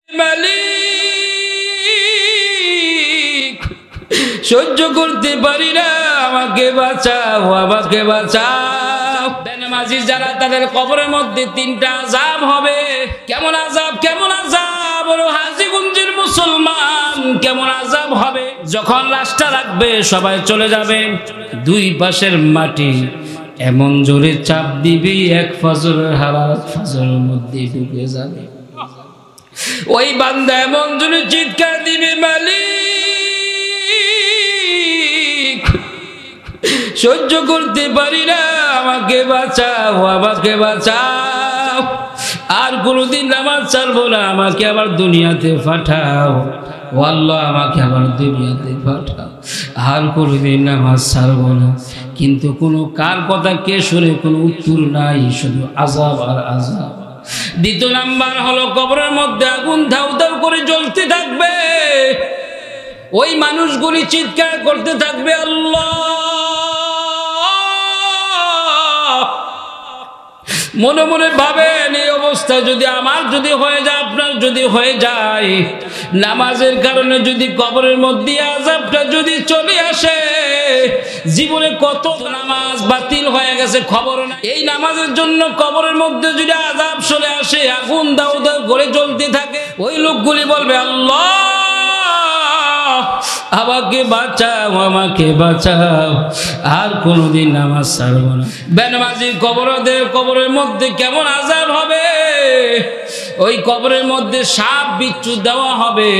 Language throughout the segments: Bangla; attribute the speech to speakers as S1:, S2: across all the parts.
S1: মালিক সহ্য করতে পারি না, আমাকে বাঁচাও, আমাকে বাঁচাও। বেনামাজি যারা তাদের কবরের মধ্যে তিনটা আযাব হবে। কেমন আযাব, কেমন আযাব? হাজীগঞ্জের মুসলমান কেমন আযাব হবে? যখন লাশটা রাখবে সবাই চলে যাবে, দুই পাশের মাটি এমন জোরে চাপ দিবি এক ফজরের হারাত ফজরের মধ্যে ঢুকে যাবে। ওই বান্দা এমন জোরে চিৎকার দিবে, মালিক সহ্য করতে পারি না, আমাকে বাঁচাও, আমাকে বাঁচাও। আর কোনদিন নামাজ ছাড়বো না, আমাকে আবার দুনিয়াতে পাঠাও, ও আল্লাহ আমাকে আবার দুনিয়াতে পাঠাও। আর কোনদিন নামাজ ছাড়বো না। কিন্তু কোনো কার কথা কে শুনে কোনো উত্তর নাই, শুধু আযাব আর আযাব। দ্বিতীয় নাম্বার হলো কবরের মধ্যে আগুন ধাউ ধাউ করে জ্বলতে থাকবে। ওই মানুষগুলি চিৎকার করতে থাকবে, আল্লাহ। মনে মনে ভাবেন এই অবস্থা যদি আমার যদি হয়ে যায়, আপনার যদি হয়ে যায়, নামাজের কারণে যদি কবরের মধ্যে আযাবটা যদি চলে আসে, জীবনে কত নামাজ বাতিল হয়ে গেছে খবর না। এই নামাজের জন্য কবরের মধ্যে যদি আযাব চলে আসে, আগুন দাউ দাউ করে জ্বলতে থাকে, ওই লোকগুলি বলবে, আল্লাহ আমাকে বাঁচাও, আমাকে বাঁচাও, আর কোনদিন নামাজ ছাড়ব না। বেনামাজির কবরের মধ্যে কেমন আযাব হবে? ওই কবরের মধ্যে সাপ বিচ্ছু দেওয়া হবে।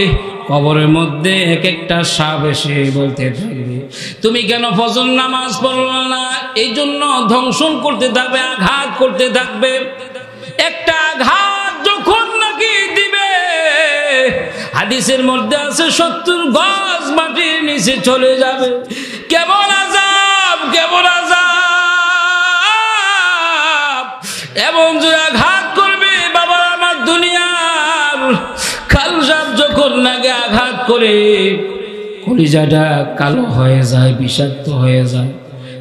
S1: কবরের মধ্যে এক একটা সাপ এসে বলতে থাকবে, তুমি কেন ফজর নামাজ পড়লা না? এই জন্য ধ্বংসন করতে থাকবে, আঘাত করতে থাকবে। একটা আঘাত যখন নাকি দিবে, হাদিসের মধ্যে আছে 70 গজ মাটির নিচে চলে যাবে। কেমন আযাব, কেমন আযাব! এমন জোরে আঘাত করবে বাবা আমার দুনিয়ার খালসাব যখন নাকি আঘাত করে কলিজাটা কালো হয়ে যায়, বিষাক্ত হয়ে যায়,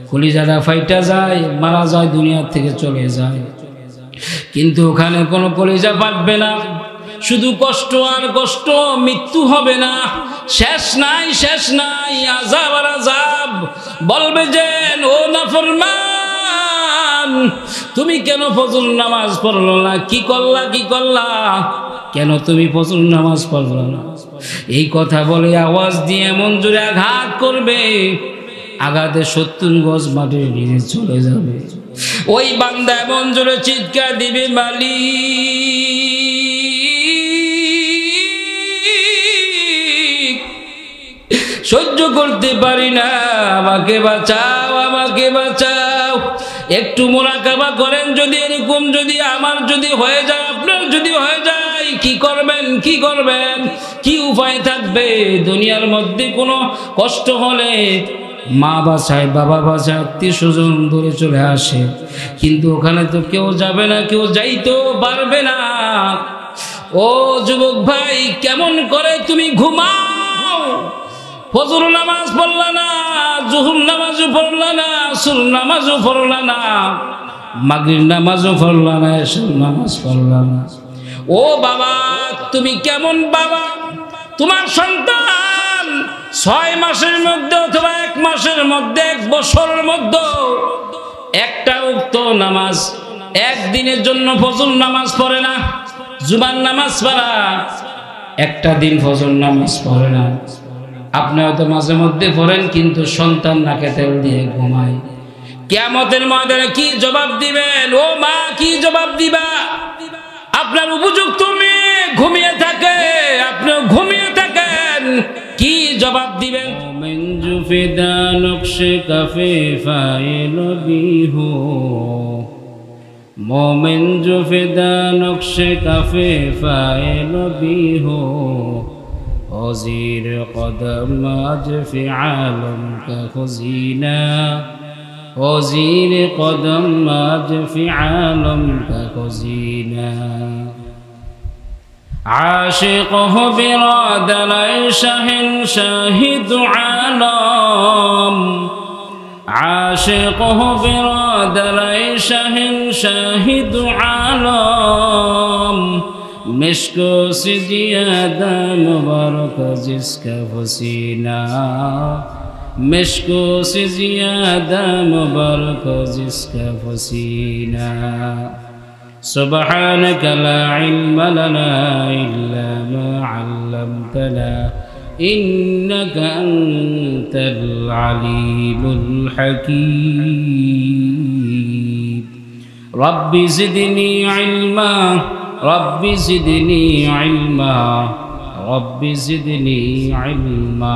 S1: কলিজাটা ফাইটা যায়, মারা যায়, দুনিয়া থেকে চলে যায়। কিন্তু ওখানে কোনো কলিজা ফাটবে না, শুধু কষ্ট আর কষ্ট, মৃত্যু হবে না, শেষ নাই, শেষ নাই, আযাব আর আযাব। বলবে যে, ও নাফরমান, তুমি কেন ফজর নামাজ পড়লো না? কি করলা, কি করলা? কেন তুমি ফজর নামাজ পড়লো না? এই কথা বলে আওয়াজ দিয়ে এমন জোরে আঘাত করবে, আঘাতে 70 গজ মাটির নিচে চলে যাবে। ওই বান্দা এমন জোরে চিৎকার দিবে, মালিক সহ্য করতে পারি না, আমাকে বাঁচাও, আমাকে বাঁচাও। একটু মুরাকাবা করেন, যদি এরকম যদি আমার যদি হয়ে যায়, আপনার যদি হয়ে যায়, কি করবেন, কি করবেন, কি উপায় থাকবে? দুনিয়ার মধ্যে কোনো কষ্ট হলে মা বাঁচায়, বাবা বাঁচায়, আত্মীয় স্বজন ধরে চলে আসে, কিন্তু ওখানে তো কেউ যাবে না, কেউ যাইতেও পারবে না। ও যুবক ভাই, কেমন করে তুমি ঘুমাও? ফজর নামাজ পড়লা না, জোহর নামাজও পড়লা না, আসর নামাজও পড়লা না, মাগরিব নামাজও পড়লা না, এশার নামাজ পড়লা না। ও বাবা, তুমি কেমন বাবা? তোমার সন্তান 6 মাসের মধ্যে অথবা 1 মাসের মধ্যে, 1 বছরের মধ্যে একটা উক্ত নামাজ একদিনের জন্য ফজর নামাজ পড়ে না, জুমার নামাজ পড়া, একটা দিন ফজর নামাজ পড়ে না। আপনি হয়তো মাঝে মধ্যে পড়েন, কিন্তু সন্তান নাকে তেল দিয়ে ঘুমায়। কিয়ামতের ময়দানে কি জবাব দিবেন? ও মা, কি জবাব দিবা? আপনার উপযুক্ত মেয়ে ঘুমিয়ে থাকে, আপনিও ঘুমিয়ে থাকেন, কি জবাব দিবেন? মোমেন জুফিদা নকশে কাফে ফাইল বিহু, মোমেন জুফিদা নকশে কাফে ফাইল বিহু, وزير قدم आज في عالم का खजीना, वजीर कदम आज في عالم का खजीना। عاشق हो बिरादर शहंशाहिद आलम, عاشق हो बिरादर शहंशाहिद आलम, मिश्को से ज़्यादा मुबारक जिसका पसीना मिश्को से ज़्यादा मुबारक जिसका पसीना सुब्हानक ला इल्म लना इल्ला मा अल्लमतना इन्नका अंतल अलीमुल हकीम रब्बि ज़िदनी इल्मा रब्बि ज़िदनी इल्मा रब्बि ज़िदनी इल्मा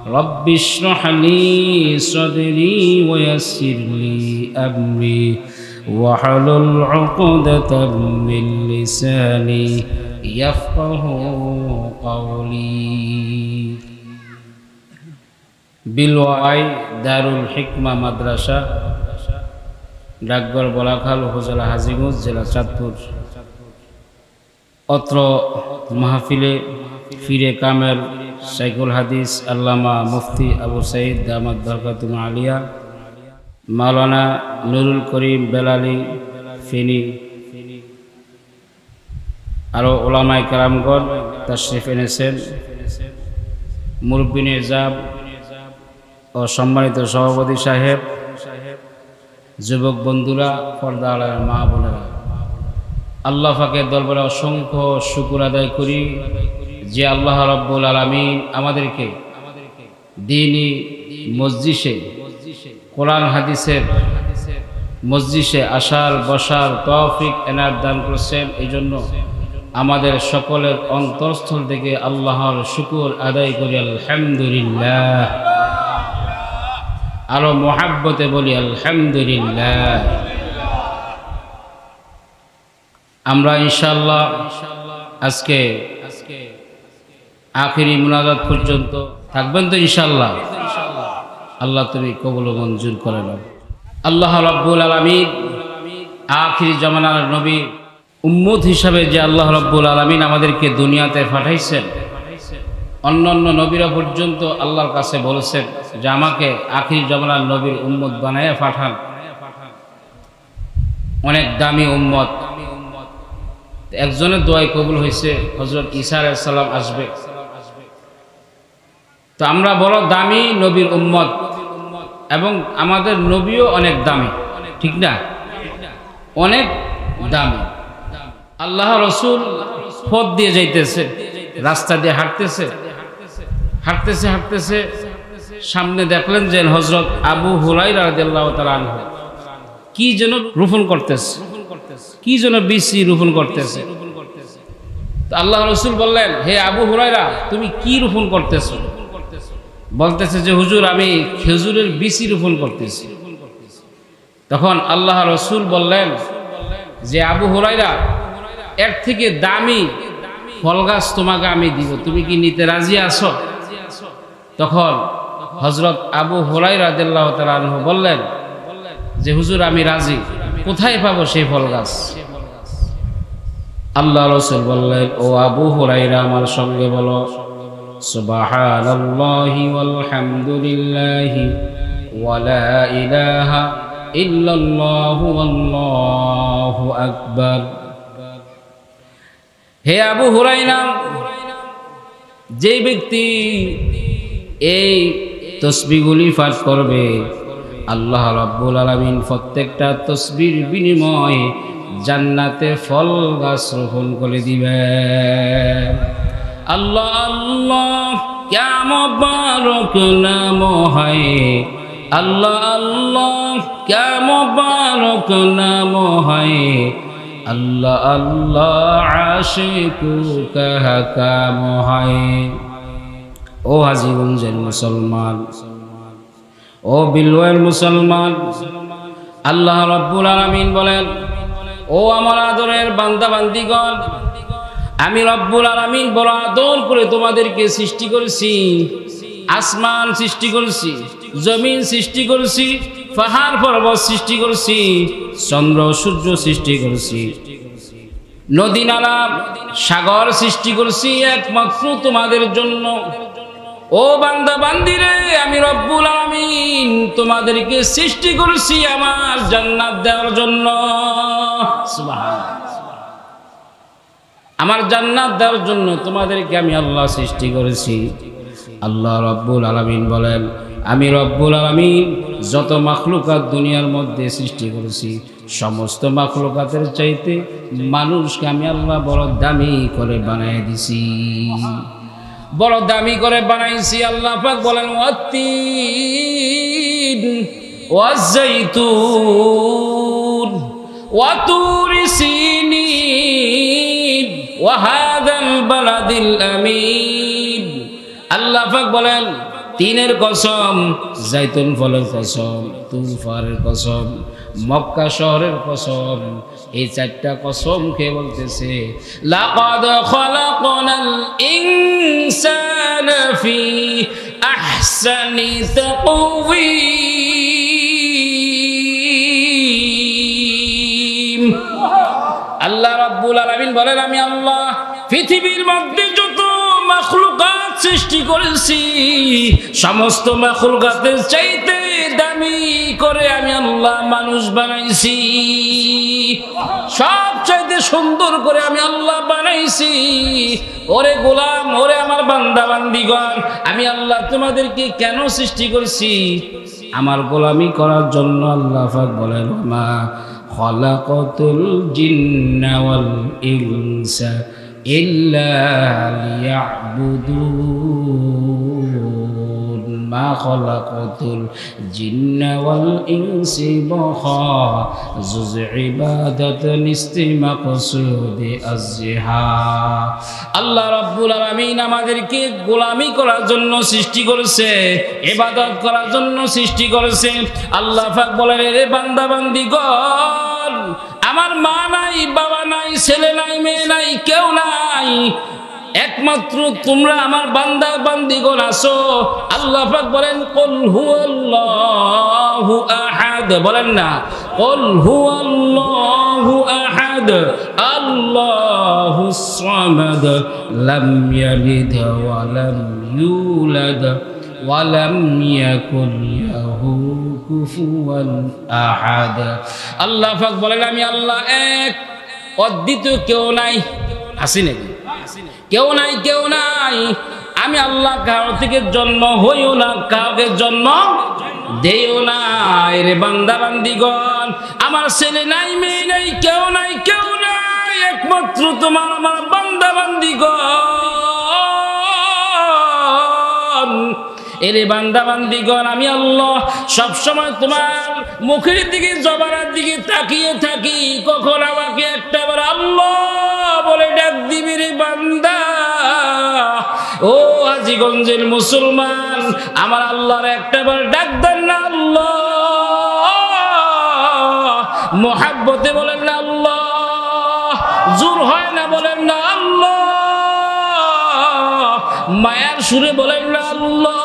S1: रब्बि इश्रह ली सदरी वयस्सिर ली अमरी वहलुल उक़दतम मिन लिसानी यफ़क़हू क़ौली बिलवाई दारुल हिकमा माद्रासा डाकघर बलाखाल उपজেলা হাজীগঞ্জ জেলা চাঁদপুর अत्र महफिले फिरे कामेल शाइखुल हदीस अल्लामा मुफ्ती अबू सईद दामत बरकातुहुम आलिया मौलाना नुरुल करीम बेलाली फेनी आरो उलामाए केरामगण तशरीफ এনেছেন मुरब्बी निजाम और सम्मानित सभापति साहेब যুবক বন্ধুরা পর্দা আড়ালের মা বোনেরা আল্লাহ পাকের দরবারে অসংখ্য শুকর আদায় করি যে আল্লাহ রাব্বুল আলামিন আমাদেরকে দ্বীনি মজলিসে কোরআন হাদিসের মজলিসে আসার বসার তৌফিক এনায়েত দান করেছেন। এইজন্য আমাদের সকলের অন্তরস্থল থেকে আল্লাহর শুকর আদায় করি আলহামদুলিল্লাহ। আরো মুহাব্বতে বলি আলহামদুলিল্লাহ। আমরা ইনশাআল্লাহ আজকে আখিরি মুনাজাত পর্যন্ত থাকবেন তো ইনশাআল্লাহ। আল্লাহ তুমি কবুল ও মঞ্জুর করে নাও। আল্লাহ রাব্বুল আলামিন আখিরি জামানার নবী উম্মত হিসাবে যে আল্লাহ রাব্বুল আলামিন আমাদেরকে দুনিয়াতে পাঠাইছেন, অন্যান্য নবীরা পর্যন্ত আল্লাহর কাছে বলেছেন যে আমাকে আখিরি জামানার নবীর উম্মত বানায়া পাঠান। অনেক দামি উম্মত। একজনের দোয়াই কবুল হয়েছে, হযরত ঈসা আলাইহিস সালাম আসবে। তো আমরা বড় দামি নবীর উম্মত এবং আমাদের নবীও অনেক দামি, ঠিক না? অনেক দামি। আল্লাহ রাসূল পথ দিয়ে যাইতেছে, রাস্তা দিয়ে হাঁটতেছে হাঁটতেছে হাঁটতেছে সামনে দেখলেন যে হযরত আবু হুরায়রা রাদিয়াল্লাহু তাআলা আনহু কি যেন রোপণ করতেছে, কি যেন বীজ রোপণ করতেছে। তো আল্লাহ রাসূল বললেন, হে আবু হুরায়রা, তুমি কি রোপণ করতেছো? বলতেছে যে হুজুর, আমি খেজুরের বীজ রোপণ করতেছি। তখন আল্লাহ রাসূল বললেন যে আবু হুরায়রা, এর থেকে দামি ফল গাছ তোমাকে আমি দিব, তুমি কি নিতে রাজি আছো? তখন হযরত আবু হুরায়রা রাদিয়াল্লাহু তাআলা আনহু বললেন যে হুজুর, আমি রাজি, কোথায় পাবো সেই ফল গাছ? আল্লাহ রাসূল বললেন, ও আবু হুরায়রা, আমার সঙ্গে বলো সুবহানাল্লাহি ওয়াল হামদুলিল্লাহি ওয়া লা ইলাহা ইল্লাল্লাহু আল্লাহু আকবার। হে আবু হুরায়রা, যে ব্যক্তি এই তসবিহগুলি পাঠ করবে, আল্লাহ রাব্বুল আলামিন প্রত্যেকটা তসবির বিনিময়ে জান্নাতে ফল গাছ রোপণ করে দিবেন। আল্লাহ আল্লাহ ক্যা মুবারক নাম হয়, আল্লাহ আল্লাহ ক্যা মুবারক নাম হয়, আল্লাহ আল্লাহ আশিকু কা কাম হয়। ও হাজীগঞ্জের মুসলমান, ও বিলওয়ার মুসলমান, আল্লাহ রাব্বুল আলামিন বলেন, ও আমার আদরের বান্দা বান্দিগণ, আমি রব্বুল আলামিন বড় আদর করে তোমাদেরকে সৃষ্টি করেছি। আসমান সৃষ্টি করেছি, জমিন সৃষ্টি করেছি, পাহাড় পর্বত সৃষ্টি করেছি, চন্দ্র সূর্য সৃষ্টি করেছি, নদী নালা সাগর সৃষ্টি করেছি একমাত্র তোমাদের জন্য। ও বান্দা বান্দিরে, আমি রব্বুল আলামিন তোমাদেরকে সৃষ্টি করেছি আমার জান্নাত দেওয়ার জন্য। সুবহানাল্লাহ। আমার জান্নাত দেওয়ার জন্য তোমাদেরকে আমি আল্লাহ সৃষ্টি করেছি। আল্লাহ রব্বুল আলামিন বলেন, আমি রব্বুল আলামিন যত মাখলুকাত দুনিয়ার মধ্যে সৃষ্টি করেছি সমস্ত মাখলুকাতের চাইতে মানুষকে আমি আল্লাহ বড় দামি করে বানায় দিছি, বড় দামি করে বানাইছি। আল্লাহ পাক বলেন, ওয়াত্তিন ওয়াজ্জাইতুন ওয়া তুরি সিনিন ওয়া হাদাল বালাদিল আমিন। আল্লাহ পাক বলেন, তিনের কসম, জাইতুন ফলের কসম, তুর পাহাড়ের কসম, মক্কা শহরের কসম। এই চারটা কসম খেয়ে বলতেছে, লাকাদ খালাকনাল ইনসানা ফি আহসানি তাকওয়িম। আল্লাহ রাব্বুল আলামিন বলেন, আমি আল্লাহ পৃথিবীর মধ্যে যত মাখলুকাত সৃষ্টি করেছি সমস্ত মাখলুকাতের চাইতে দামি করে আমি আল্লাহ মানুষ বানাইছি, সব চাইতে সুন্দর করে আমি আল্লাহ বানাইছি। ওরে গোলাম, ওরে আমার বান্দা বান্দিগণ, আমি আল্লাহ তোমাদেরকে কেন সৃষ্টি করছি? আমার গোলামি করার জন্য। আল্লাহ পাক বলেন, মা খালাকাতুল জিন্না ওয়াল ইনসা ইল্লা লিয়াবুদুন, মা খালাকাতুল জিন্না ওয়াল ইনসি মাখাযুজ ইবাদাতান ইস্তিমাকসুদি আযহা। আল্লাহ রাব্বুল আলামিন আমাদেরকে গোলামি করার জন্য সৃষ্টি করেছে, ইবাদত করার জন্য সৃষ্টি করেছে। আল্লাহ পাক বলেন, রে বান্দা বান্দিগণ, আমার মা নাই, বাবা নাই, ছেলে নাই, মেয়ে নাই, কেউ নাই, একমাত্র তোমরা আমার বান্দা বান্দিগণ আছো। আল্লাহ পাক বলেন, কুল হুয়াল্লাহু আহাদ, বলেন না, কুল হুয়াল্লাহু আহাদ আল্লাহুস সামাদ লাম ইয়ালিদ ওয়া লাম ইউলাদ ওয়া লাম ইয়াকুল লাহু কুফুয়ান আহাদ। আল্লাহ পাক বলেন, আমি আল্লাহ এক, অদ্বিতীয়, কেউ নাই। আসি নাকি? কেউ নাই, কেউ নাই। আমি আল্লাহ কারো থেকে জন্ম হইও না, কাউকে জন্ম দেও না। রে বান্দা বান্দিগণ, আমার ছেলে নাই, মেয়ে নাই, কেউ নাই, কেউ নাই, একমাত্র তোমার আমার বান্দা বান্দিগণ। এরে বান্দা বান্দিগণ, আমি আল্লাহ সবসময় তোমার মুখের দিকে, জবানের দিকে তাকিয়ে থাকি, কখন আমাকে একটাবার আল্লাহ বলে ডাক দিবি রে বান্দা। ও হাজীগঞ্জের মুসলমান, আমার আল্লাহর একটাবার ডাক দেন না আল্লাহ, মোহাব্বতে বলেন না আল্লাহ, জোর হয় না বলেন না আল্লাহ, মায়ার সুরে বলেন না আল্লাহ,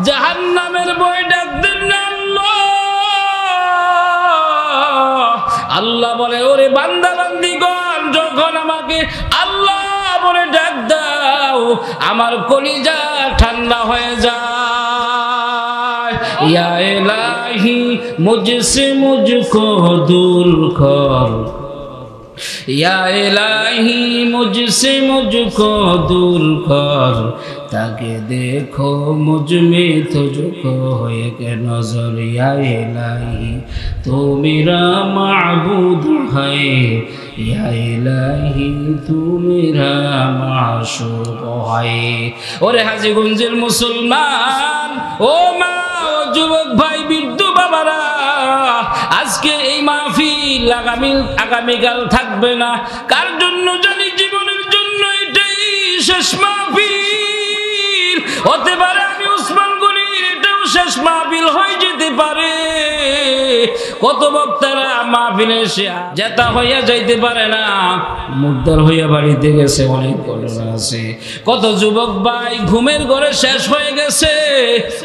S1: জাহান্নামের ভয়ে ডাক দেন না আল্লাহ। আল্লাহ বলে, ওরে বান্দা বান্দিগণ, যখন আমাকে আল্লাহ বলে ডাক দাও, আমার কলিজা ঠান্ডা হয়ে যায়। ইয়া ইলাহি মুঝসে মুঝকো দূর কর, या इलाही मुझसे मुझको दूर कर, ताकि देखो मुझ में तुझको एक नजर। या इलाही तो मेरा माबूद है, या इलाही तू मेरा माशूक है। और হাজীগঞ্জের মুসলমান, ও মা, ও যুবক ভাই, বৃদ্ধ বাবারা, আজকে এই মাহফিল আগামীকাল থাকবে না। কার জন্য জানি? জীবনের জন্য এটাই শেষ মাহফিল হতে পারে। আমি ওসমান গনির এটাও শেষ মাহফিল হয়ে যেতে পারে। কত বক্তারা মাহফিলে এসে জেতা হইয়া যাইতে পারে না, মুর্দার হইয়া বাড়িতে গেছে, অনেক ঘটনা আছে। কত যুবক ভাই ঘুমের ঘরে শেষ হয়ে গেছে।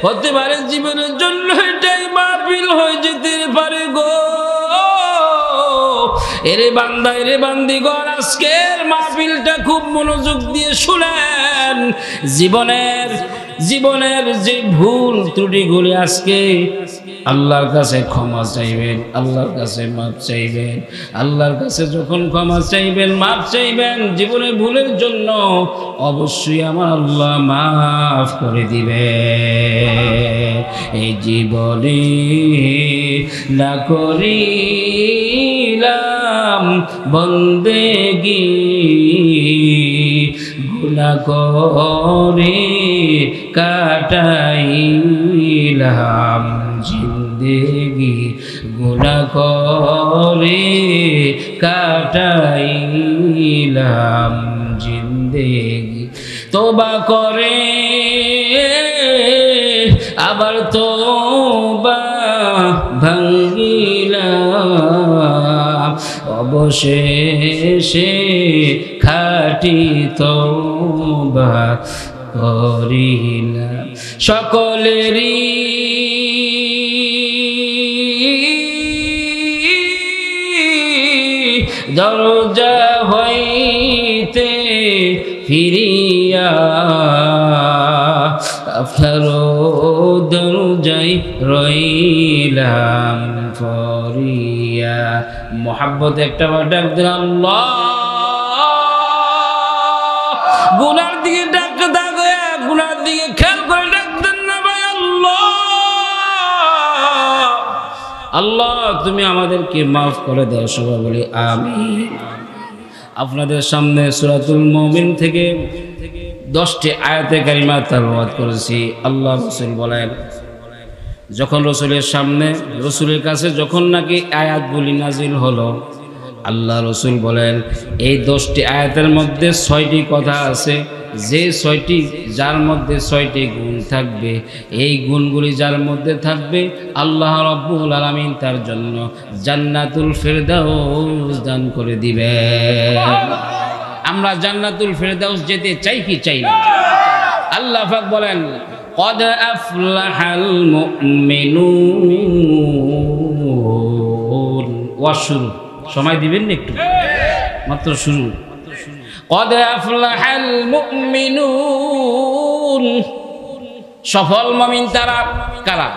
S1: হতে পারে জীবনের জন্য এটাই মাহফিল হয়ে যেতে পারে গো। এরে বান্দা, এরে বান্দিগণ, আজকের মাহফিলটা খুব মনোযোগ দিয়ে শুনেন। জীবনের যে ভুল ত্রুটিগুলি আজকে আল্লাহর কাছে ক্ষমা চাইবেন, আল্লাহর কাছে মাপ চাইবেন। আল্লাহর কাছে যখন ক্ষমা চাইবেন, মাপ চাইবেন জীবনের ভুলের জন্য, অবশ্যই আমার আল্লাহ মাফ করে দিবেন। এই জীবনে না করিলাম বন্দেগি, গুনাহ করে কাটাইলাম জিন্দেগি, গুনাহ করে কাটাইলাম জিন্দেগি। তওবা করে আবার তওবা ভাঙিলাম, অবশেষে খাঁটি তওবা করিলাম। সকলেরই দরজা হইতে ফিরিয়া আপনার দরজায় রইলাম ফরিয়া। মোহাব্বত একটা ডাক দিলাম আল্লাহ, গুনার দিকে ডাক থাকে, গুনার দিকে খেয়াল করে ডাক দেন না ভাই। আল্লাহ আল্লাহ তুমি আমাদেরকে মাফ করে দাও। সবাই বলি আমিন। আপনাদের সামনে সূরাতুল মুমিন থেকে 10টি আয়াতে কারিমা তেলাওয়াত করেছি। আল্লাহ রাসূল বলেন, যখন রসুলের সামনে, রসুলের কাছে যখন নাকি আয়াতগুলি নাজিল হলো, আল্লাহ রসুল বলেন এই 10টি আয়াতের মধ্যে 6টি কথা আছে, যে 6টি, যার মধ্যে 6টি গুণ থাকবে, এই গুণগুলি যার মধ্যে থাকবে আল্লাহ রাব্বুল আলামিন তার জন্য জান্নাতুল ফেরদাউস দান করে দিবেন। আমরা জান্নাতুল ফেরদাউস যেতে চাই কি চাই না? আল্লাহ পাক বলেন قد أفلح المؤمنون। والشروع সময় দিবেন না একটু, মাত্র শুরু। قد أفلح المؤمنون, সফল মুমিন তারা কারা?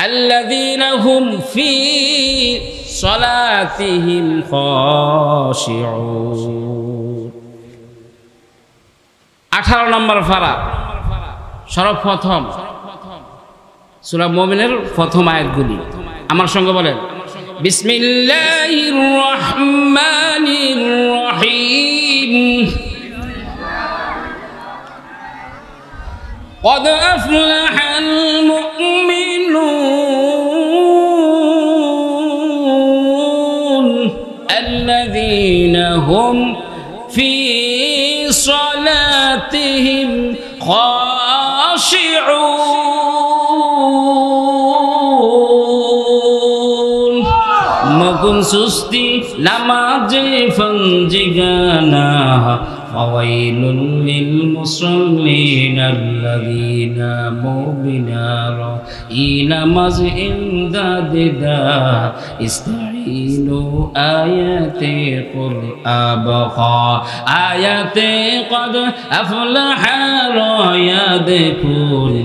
S1: الذين هم في صلاتهم خاشعون। 18 নম্বর পারা, সর্বপ্রথম সূরা মুমিনের প্রথম আয়াতগুলি। আমার সঙ্গে বলেন বিসমিল্লাহির রহমানির রহিম। قد أفلح المؤمنون الذين هم في صلاتهم خاشعون। মকুন সুস্তি নামাজে ফঞ্জিগানা, ফাওয়াইলুল লিল মুসাল্লিন আল্লাযীনা মুবিনারা ইনামাজ ইমদাদিদা ইস্তাঈনু আয়াতে কুল আবখা আয়াতে কদ আফলাহা রায়াদকুল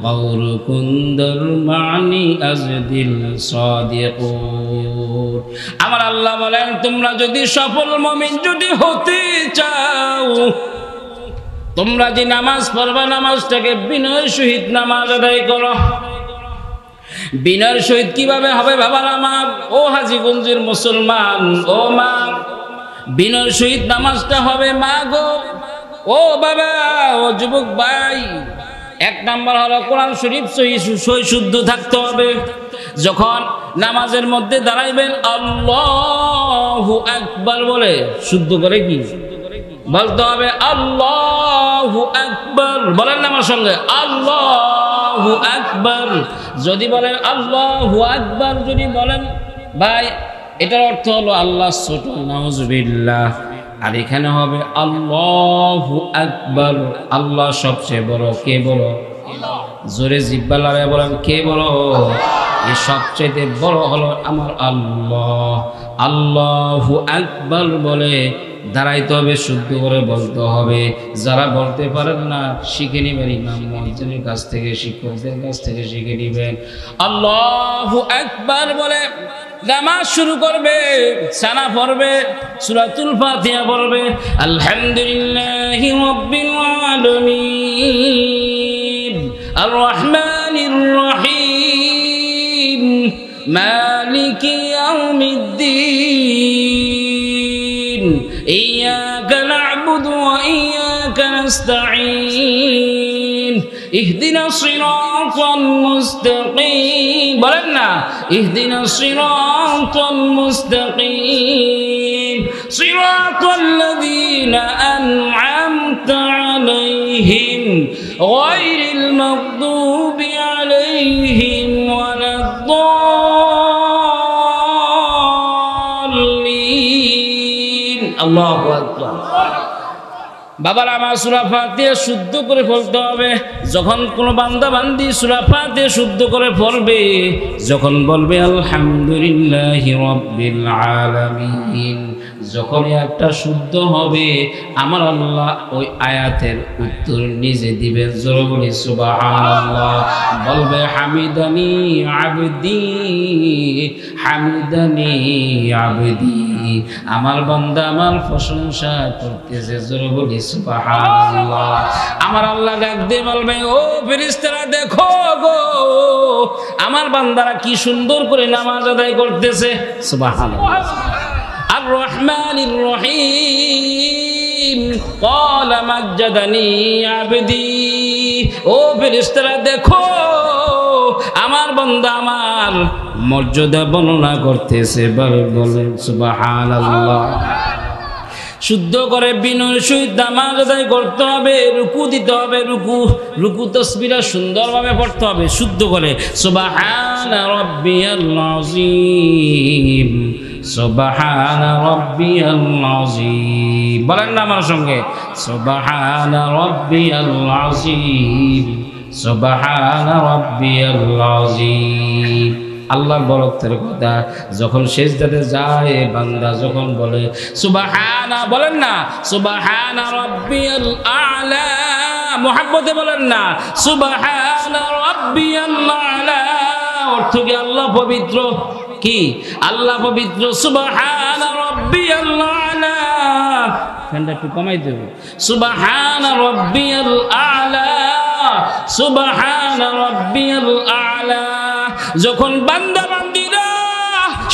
S1: গৌর কুন্দর মানি আজদিল সাদিকুন। আমার আল্লাহ বলেন তোমরা যদি সফল মুমিন যদি হতে চাও, তোমরা যে নামাজ পড়বা নামাজটাকে বিনয়ের সহিত নামাজ আদায় করো। বিনয়ের সহিত কিভাবে হবে বাবার আমার, ও হাজীগঞ্জের মুসলমান, ও মা, বিনয়ের সহিত নামাজটা হবে মা গো, ও বাবা, ও যুবক ভাই। 1 নাম্বার হলো কোরআন শরীফ সহি শুদ্ধ থাকতে হবে। যখন নামাজের মধ্যে দাঁড়াইবেন আল্লাহু আকবার বলে শুদ্ধ করে কি বলতে হবে? আল্লাহু আকবার। বলেন না আমার সঙ্গে আল্লাহু আকবার। যদি বলেন আল্লাহু আকবার, যদি বলেন ভাই এটার অর্থ হলো আল্লাহ ছোট, নাউজুবিল্লাহ। আর এখানে হবে আল্লাহু আকবার, আল্লাহ সবচেয়ে বড়। কে বড়? জোরে জিহ্বা লাগায় বলেন কে বড়? এই সবচেয়ে বড় হলো আমার আল্লাহ। আল্লাহু আকবার বলে দাঁড়াইতে হবে, শুদ্ধ করে বলতে হবে। যারা বলতে পারেন না শিখে নেবেন, ইমাম মুয়াজ্জিনের কাছ থেকে, শিক্ষকদের কাছ থেকে শিখে নেবেন। আল্লাহু আকবার বলে নামাজ শুরু করবে, সানা পড়বে, সূরাতুল ফাতিহা পড়বে। আলহামদুলিল্লাহি রাব্বিল আলামিন আর রহমানির রহিম মালিকি ইয়াউমিদ্দিন ইয়্যাকা না'বুদু ওয়া ইয়্যাকা নাস্তাঈন اهدنا الصراط المستقيم بلنا اهدنا الصراط المستقيم صراط الذين أنعمت عليهم غير المغضوب عليهم ولا الضالين الله أكبر বাবার আমার সূরা ফাতিহা শুদ্ধ করে পড়তে হবে। যখন কোনো বান্দা বান্দি সূরা ফাতিহা শুদ্ধ করে পড়বে, যখন বলবে আলহামদুলিল্লাহি রাব্বিল আলামিন, যখন একটা শুদ্ধ হবে আমার আল্লাহ ওই আয়াতের উত্তর নিজে দিবেন। জোরে বলি সুবহানাল্লাহ। বলবে হামিদানি আবদি হামিদানি আবদি, আমার বান্দা আমার প্রশংসা করতেছে। জোরে বলি সুবহানাল্লাহ। আমার আল্লাহ ডাক দিয়ে বলবে ও ফেরেশতারা দেখো গো আমার বান্দারা কি সুন্দর করে নামাজ আদায় করতেছে। সুবহানাল্লাহ। আর রহমানির রহিম ক্বালা মাজ্জাদানি আবদি, ও ফেরেশতারা দেখো আমার বান্দা আমার মর্যাদা বর্ণনা করতেছে। বলেন সুবহানাল্লাহ। শুদ্ধ করে বিনয়ের সহিত নামাজ আদায় করতে হবে, রুকু দিতে হবে, রুকু তাসবিহা সুন্দরভাবে পড়তে হবে শুদ্ধ করে। সুবহানা রাব্বিয়াল আযীম সুবহানা রাব্বিয়াল আযীম, বলেন না আমার সঙ্গে সুবহানা রাব্বিয়াল আযীম সুবহানা রাব্বিয়াল আযীম। আল্লাহর বরকতের কথা যখন সিজদাতে যায় বান্দা যখন বলে সুবহানা, বলেন না সুবহানা রাব্বিয়াল আ'লা, মুহাব্বতে বলেন না সুবহানা রাব্বিয়াল আ'লা। অর্থ কি আল্লাহ পবিত্র, কি আল্লাহ পবিত্র। সুবহানা রাব্বিয়াল আ'লা, ফ্যানটা একটু কমাই দেব। সুবহানা রাব্বিয়াল আ'লা সুবহানা রাব্বিয়াল আ'লা। যখন বান্দা বান্দিরা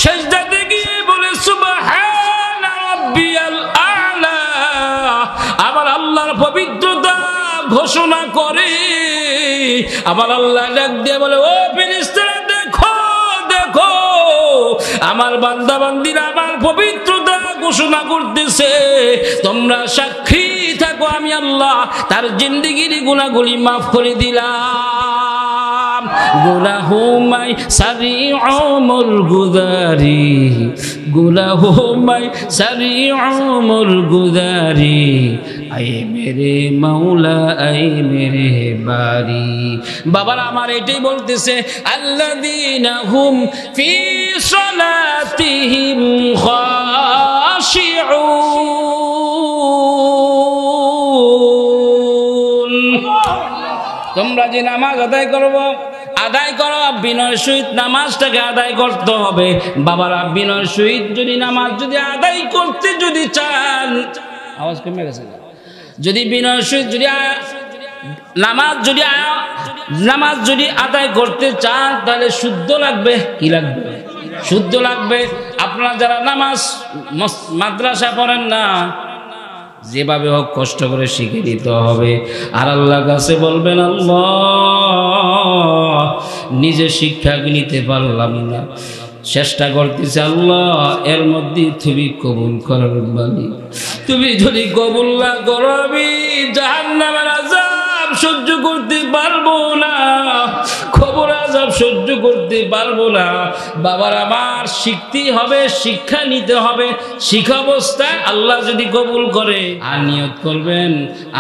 S1: সিজদাতে গিয়ে বলে সুবহানা রাব্বিয়াল আ'লা, আমার আল্লাহর পবিত্রতা ঘোষণা করে, আমার আল্লাহ ডাক দিয়ে বলে ও ফেরেশতারা দেখো দেখো আমার বান্দা বান্দিরা আমার পবিত্রতা ঘোষণা করতেছে, তোমরা সাক্ষী থাকো আমি আল্লাহ তার জিন্দেগির গুনাহগুলি মাফ করে দিলাম। গুনাহুমাই সারিউমুল গুদারি গুনাহুমাই সারিউমুল গুদারি আয়ে মেরে মাওলা আয়ে মেরে বারি। বাবার আমার এটাই বলতেছে আল্লাযীনা হুম ফি সালাতিহিম খাশিউন। তোমরা যে নামাজ আদায় করবো, আদায় করো বিনয়ের সহিত নামাজটাকে আদায় করতে হবে। বাবারা বিনয়ের সহিত যদি নামাজ যদি আদায় করতে যদি চান, আওয়াজ কমে গেছে, যদি বিনয়ের সহিত যদি নামাজ যদি আদায় করতে চান তাহলে শুদ্ধ লাগবে। কি লাগবে? শুদ্ধ লাগবে। আপনারা যারা নামাজ মাদ্রাসা পড়েন না, যেভাবে হোক কষ্ট করে শিখে নিতে হবে। আর আল্লাহর কাছে বলবেন আল্লাহ নিজে শিক্ষা নিতে পারলাম না, চেষ্টা করতেছে আল্লাহ এর মধ্যে তুমি কবুল করার মালিক। তুমি যদি কবুল না করো আমি জাহান্নামের আযাব সহ্য করতে পারবো না, কবর আযাব আযাব সহ্য করতে পারবো না। বাবার আমার শিখতেই হবে, শিক্ষা নিতে হবে। শিক্ষা অবস্থায় আল্লাহ যদি কবুল করে, আর নিয়ত করবেন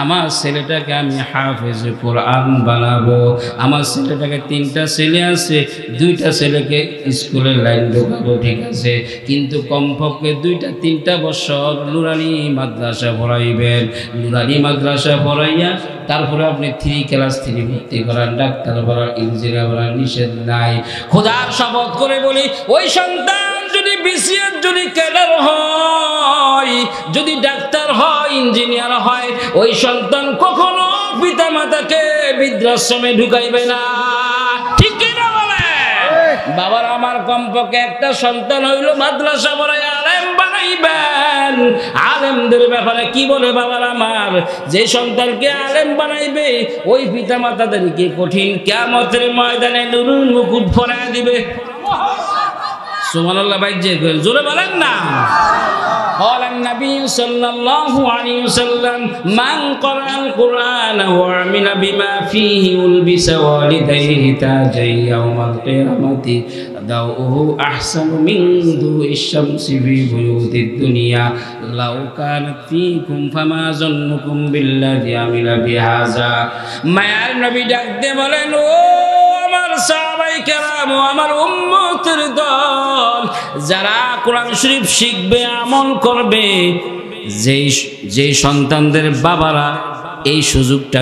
S1: আমার ছেলেটাকে আমি হাফেজে কোরআন বানাবো। আমার ছেলেটাকে 3টা ছেলে আছে, 2টা ছেলেকে স্কুলের লাইন ঢোকাবো, ঠিক আছে, কিন্তু কমপক্ষে 2-3টা বছর নুরানি মাদ্রাসা পড়াইবেন। নুরানি মাদ্রাসা পড়াইয়া তারপরে আপনি 3 ক্লাস 3 ভর্তি করার, ডাক্তার পড়ার, ইঞ্জিনিয়ার পড়ার নিষেধ নাই। খোদার শপথ করে বলি, ওই সন্তান যদি বিসিএস যদি ক্যাডার হয়, যদি ডাক্তার হয়, ইঞ্জিনিয়ার হয়, ওই সন্তান কখনো পিতা মাতাকে বৃদ্ধাশ্রমে ঢুকাইবে না, ঠিক কিনা বলে? বাবার আমার কমপক্ষে একটা সন্তান হইল মাদ্রাসা পড়ায় আলেম বানাইবেন। আলেমদের ব্যাপারে কি বলে বাবার আমার, যে সন্তানকে আলেম বানাইবে ওই পিতা মাতাদেরকে কঠিন কিয়ামতের ময়দানে নুরুল মুকুট পরায় দিবে। সুবহানাল্লাহ, ভাই যে জোরে বলেন না। قال النبي صلى الله عليه وسلم من قرأ القرآن وعمل بما فيه ولبس والديه تاجا يوم القيامة ضوءه أحسن من ضوء الشمس في بيوت الدنيا لو كانت فيكم فما ظنكم بالذي عمل بهذا। মায়ার নবী ডাক দিয়ে বলেন, ও আমার সাহাবায়ে কেরাম, আমার উম্মতের দল, যারা কোরআন শরীফ শিখবে, আমল করবে, যেই সন্তানদের বাবারা এই সুযোগটা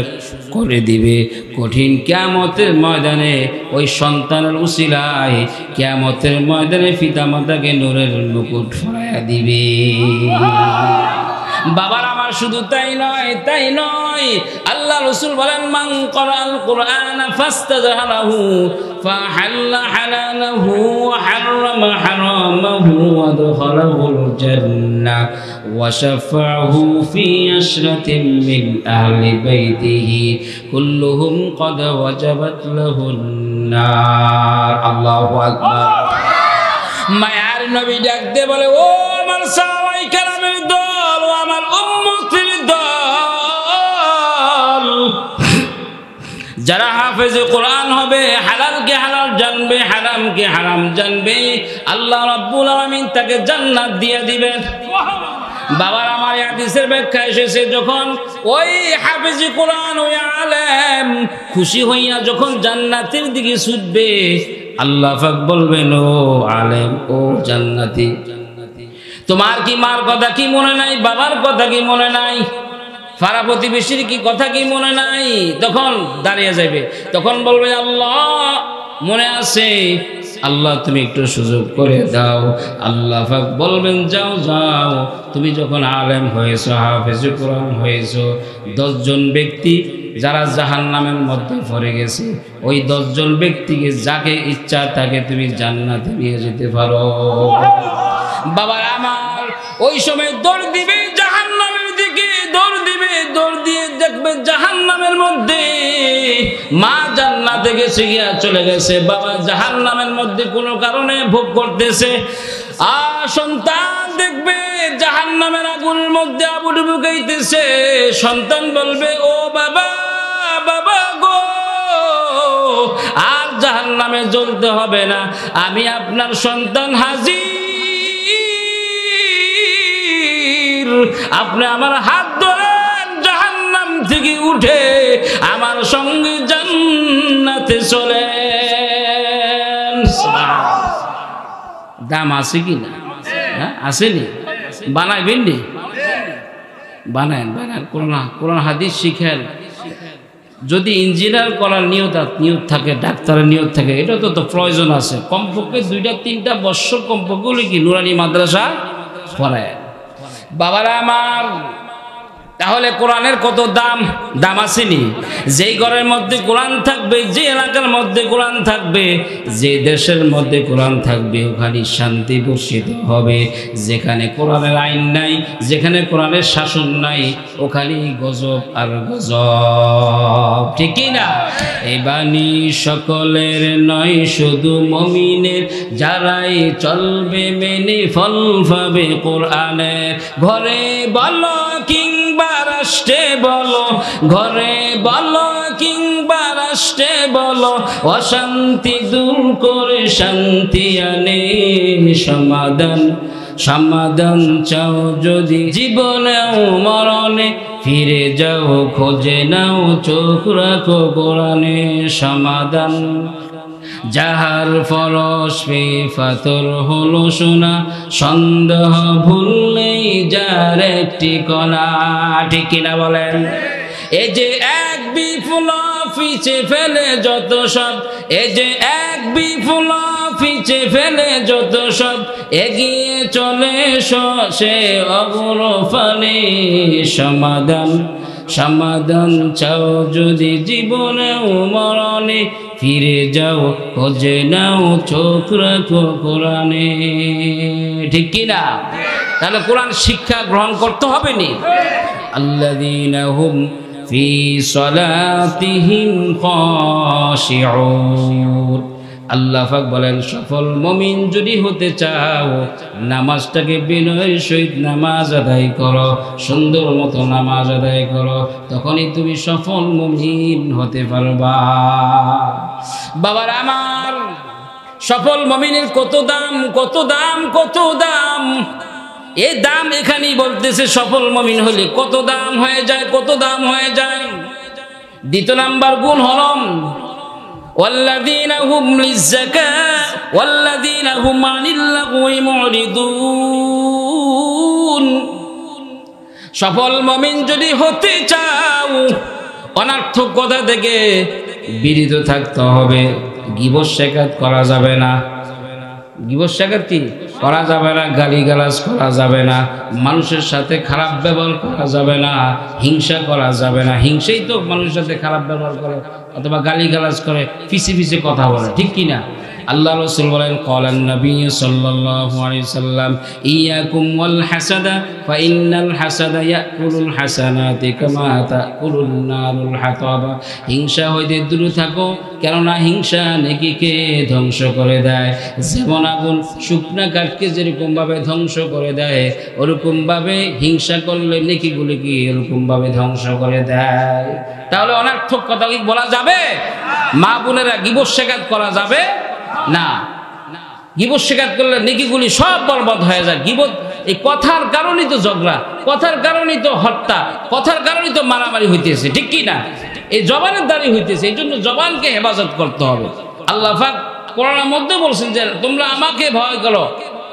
S1: করে দিবে, কঠিন কিয়ামতের ময়দানে ওই সন্তানের উসিলায় কিয়ামতের ময়দানে পিতামাতাকে নূরের মুকুট পরাইয়া দিবে। বাবার আমার শুধু তাই নয়, তাই নয়, আল্লাহ রাসূল বলেন, মান ক্বরাআল কুরআন ফাস্তাযহারাহু ফাহাল্লা হালালাহু ওয়া হাররামা হারামাহু ওয়া দাখালাহুল জান্নাহ ওয়া শাফাআহু ফি আশরাতিন মিন আহলি বাইতিহি কুল্লুহুম ক্বাদ ওয়াজাবাত লাহুন নার। আল্লাহু আকবার। মায়ার নবী ডাক দিয়ে বলে, ও আমার সাহাবায়ে কেরামের দল, ও আমার উম্মতের দল, যারা হাফেজে কোরআন হবে, হালালকে হালাল জানবে, হারামকে হারাম জানবে, আল্লাহ রাব্বুল আলামিন তাকে জান্নাত দিয়ে দিবেন। বাবার আমার হাদিসের ব্যাখ্যা এসেছে, যখন ওই হাফেজে কোরআন, ওই আলেম খুশি হইয়া যখন জান্নাতের দিকে ছুটবে, আল্লাহ পাক বলবেন, ও আলেম, ও জান্নাতি, তোমার কি মার কথা কি মনে নাই, বাবার কথা কি মনে নাই, পাড়া প্রতিবেশীর কি কথা কি মনে নাই? তখন দাঁড়িয়ে যাবে, তখন বলবে, আল্লাহ মনে আছে, আল্লাহ তুমি একটু সুযোগ করে দাও। আল্লাহ পাক বলবেন, যাও যাও, তুমি যখন আলেম হয়েছো, হাফেজে কোরআন হয়েছো, 10 জন ব্যক্তি যারা জাহান্নামের মধ্যে পড়ে গেছে, ওই 10 জন ব্যক্তিকে যাকে ইচ্ছা তাকে তুমি জান্নাতে নিয়ে যেতে পারো। বাবা আমার ওই সময় দৌড় দিবে জাহান্নামের দিকে, দৌড় দিবে, দৌড় দিয়ে দেখবে জাহান্নামের মধ্যে মা জান্নাতে গেছে, গিয়া চলে গেছে, বাবা জাহান্নামের মধ্যে কোনো কারণে ভোগ করতেছে। আর সন্তান দেখবে জাহান্নামের আগুনের মধ্যে আবুডুবু খাইতেছে, সন্তান বলবে, ও বাবা, বাবা গো, আর জাহান্নামে জ্বলতে হবে না, আমি আপনার সন্তান হাজির, আপনি আমার হাত ধরেন, জাহান্নাম থেকে উঠে আমার সঙ্গে জান্নাতে চলেন। দাম আছে কি না? আসেনি? বানাইবেন নি? বানায় কোরআন হাদিস শিখেন। যদি ইঞ্জিনিয়ার করার নিয়ত থাকে, ডাক্তারের নিয়ত থাকে, এটা তো প্রয়োজন আছে, কমপক্ষে 2-3টা বছর কমপক্ষে কি নুরানি মাদ্রাসা পড়ায়। বাবারা আমার, তাহলে কোরআনের কত দাম আসেনি? যেই ঘরের মধ্যে কোরআন থাকবে, যে এলাকার মধ্যে কোরআন থাকবে, যে দেশের মধ্যে কোরআন থাকবে, ওখানে শান্তি বর্ষিত হবে। যেখানে কোরআনের আইন নাই, যেখানে কোরআনের শাসন নাই, ওখানে গজব আর গজব, ঠিক কি না? এই বাণী সকলের নয়, শুধু মুমিনের, যারাই চলবে মেনে ফল পাবে কোরআনের। ঘরে বলো কিংবা রাষ্ট্রে বলো, ঘরে বলো কিংবা কষ্টে বলো অশান্তি দূর করে শান্তি আনে সমাধান সমাধান চাও যদি জীবনেও মরণে ফিরে যাও খোঁজে নাও চোখ রাখো কোরআনে সমাধান যাহার ফরস পাথর হলো সোনা সন্দেহ ভুললেই যার একটি কণা ঠিক কিনা বলেন এই যে এক বিপ্লব পিছে ফেলে যত সব এই যে এক বিপ্লব পিছে ফেলে যত সব এগিয়ে চলে সে অগ্রফলে সমাধান সমাধান চাও যদি জীবনেও মরণে ফিরে যাও খোঁজে নাও চোখ রাখো কোরআনে ঠিক কিনা তাহলে কোরআন শিক্ষা গ্রহণ করতে হবে নি আল্লাযীনা হুম ফি সালাতিহিম খাশিউন আল্লাহ পাক বলেন সফল মুমিন যদি হতে চাও নামাজটাকে বিনয়ের সহিত নামাজ আদায় করো সুন্দর মতো নামাজ আদায় করো তখনই তুমি সফল মুমিন হতে পারবা বাবার আমার সফল মুমিনের কত দাম কত দাম কত দাম এই দাম এখানেই বলতেছে সফল মুমিন হলে কত দাম হয়ে যায় কত দাম হয়ে যায় দ্বিতীয় নাম্বার গুণ হলো والذين هم للزكاة والذين هم عن اللغو معرضون সফল মুমিন যদি হতে চাও অনর্থক কথা থেকে বিরত থাকতে হবে গীবত শেখাত করা যাবে না গীবত শেখাত কি করা যাবে না গালিগালাজ করা যাবে না মানুষের সাথে খারাপ ব্যবহার করা যাবে না হিংসা করা যাবে না হিংসাই তো মানুষের সাথে খারাপ ব্যবহার করে অথবা গালিগালাজ করে পিছে পিছে কথা বলে ঠিক কি না আল্লাহ রাসূল বলেন ক্বালান নবী সাল্লাল্লাহু আলাইহি সাল্লাম ইয়াকুম ওয়াল হাসাদা ফা ইন্নাল হাসাদা ইয়াকুলুল হাসানাতি কামা তাকুলুন নারুল হাতাবা হিংসা হইতে দূরে থাকো কেননা হিংসা নেকিকে ধ্বংস করে দেয় যেমন আগুন শুকনা কাঠকে যেরকম ভাবে ধ্বংস করে দেয় ওরকম ভাবে হিংসা করলে নেকিগুলোকে এরকম ভাবে ধ্বংস করে দেয় তাহলে অনর্থক কথা কি বলা যাবে মা বোনেরা গীবত শেখাত করা যাবে না গীবত শেখাত করলে নেকিগুলি সব বরবাদ হয়ে যায় গীবত এই কথার কারণেই তো ঝগড়া কথার কারণেই তো হত্যা কথার কারণেই তো মারামারি হইতেছে ঠিক কি না এই জবানের দ্বারাই হইতেছে এই জন্য জবানকে হেফাজত করতে হবে আল্লাহ পাক কোরআনের মধ্যে বলছেন যে তোমরা আমাকে ভয় করো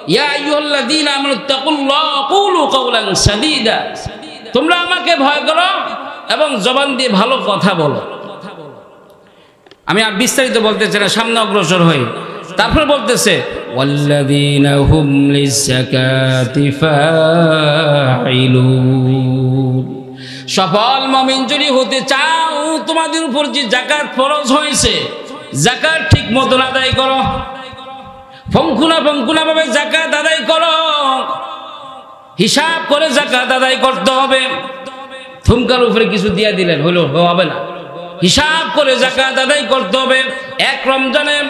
S1: ইয়া আইয়ুহাল্লাযীনা আমানু তাকুল্লাহ ওয়া কুলু কাওলান সাদীদা তোমরা আমাকে ভয় করো এবং জবান দিয়ে ভালো কথা বলো আমি আর বিস্তারিত বলতে চাই না সামনে অগ্রসর হই তারপর বলতেছে ওয়াল্লাযীনা হুম লিযাকাতি ফাঈলুন সফল মুমিন যদি হতে চাও তোমাদের উপর যে যাকাত ফরজ হয়েছে যাকাত ঠিক মতো আদায় করো ফংকুনা ভাবে যাকাত আদায় করো হিসাব করে যাকাত আদায় করতে হবে থুমকার উপরে কিছু দিয়ে দিলেন হলো হবে না হিসাব করে যাকাত আদায় করতে হবে এক রমজানের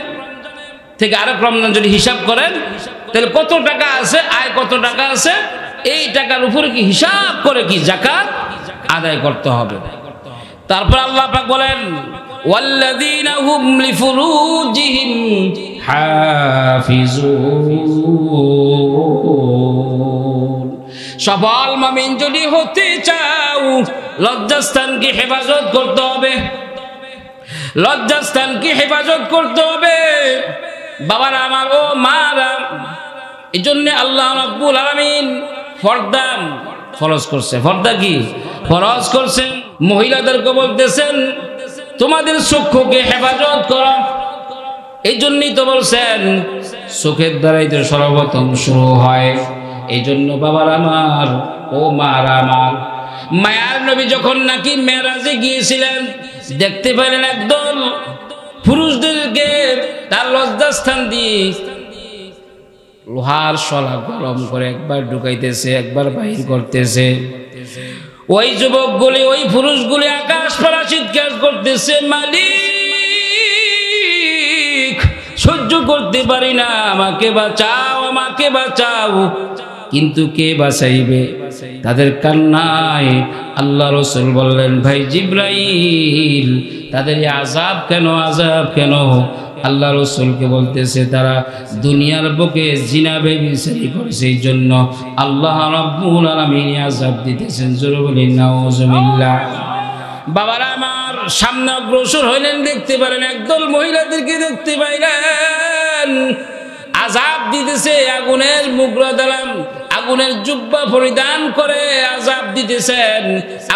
S1: থেকে আরেক রমজান যদি হিসাব করেন তাহলে কত টাকা আছে আয় কত টাকা আছে এই টাকার উপরে কি হিসাব করে কি যাকাত আদায় করতে হবে তারপর আল্লাহ পাক বলেন ওয়াল্লাযীনা হুম লিফুরুজিহিম হাফিজুন সফল মুমিন যদি হতে চাও লজ্জাস্থানকে হেফাজত করতে হবে লজ্জাস্থানকে হেফাজত করতে হবে বাবারা আমার ও মারা এই জন্য আল্লাহ রাব্বুল আলামিন পর্দা ফরজ করছে পর্দা কি ফরজ করছেন মহিলাদেরকে বলতেছেন তোমাদের চক্ষুকে হেফাজত করো এই জন্যই তো বলছেন চোখের দ্বারাই তো সর্বপ্রথম শুরু হয় এই জন্য বাবার আমার ও মার আমার মায়ার নবী যখন নাকি মেরাজে গিয়েছিলেন দেখতে পেলেন একদল পুরুষদেরকে তার লজ্জাস্থান দিয়ে লোহার শলা গরম করে একবার ঢুকাইতেছে একবার বাহির করতেছে ওই যুবকগুলি ওই পুরুষগুলি আকাশ পাড়া চিৎকার করতেছে মালিক সহ্য করতে পারি না আমাকে বাঁচাও আমাকে বাঁচাও কিন্তু কে বাঁচাইবে? তাদের কান্নায় আল্লাহ রাসূল বললেন, ভাই জিবরাইল, তাদের আযাব কেন, আযাব কেন? আল্লাহ রাসূলকে বলতেছে, তারা দুনিয়ার বুকে জিনা ব্যভিচারী করেছে, এই জন্য আল্লাহ রাব্বুল আলামিন আযাব দিতেছেন। জোরে বলি নাউজুবিল্লাহ। বাবারা আমার, সামনে অগ্রসর হইলেন, দেখতে পারেন একদল মহিলাদেরকে দেখতে পাইলেন আযাব দিতেছে, আগুনের মুগরা দ্বারা আগুনের জুব্বা পরিধান করে আযাব দিতেছেন,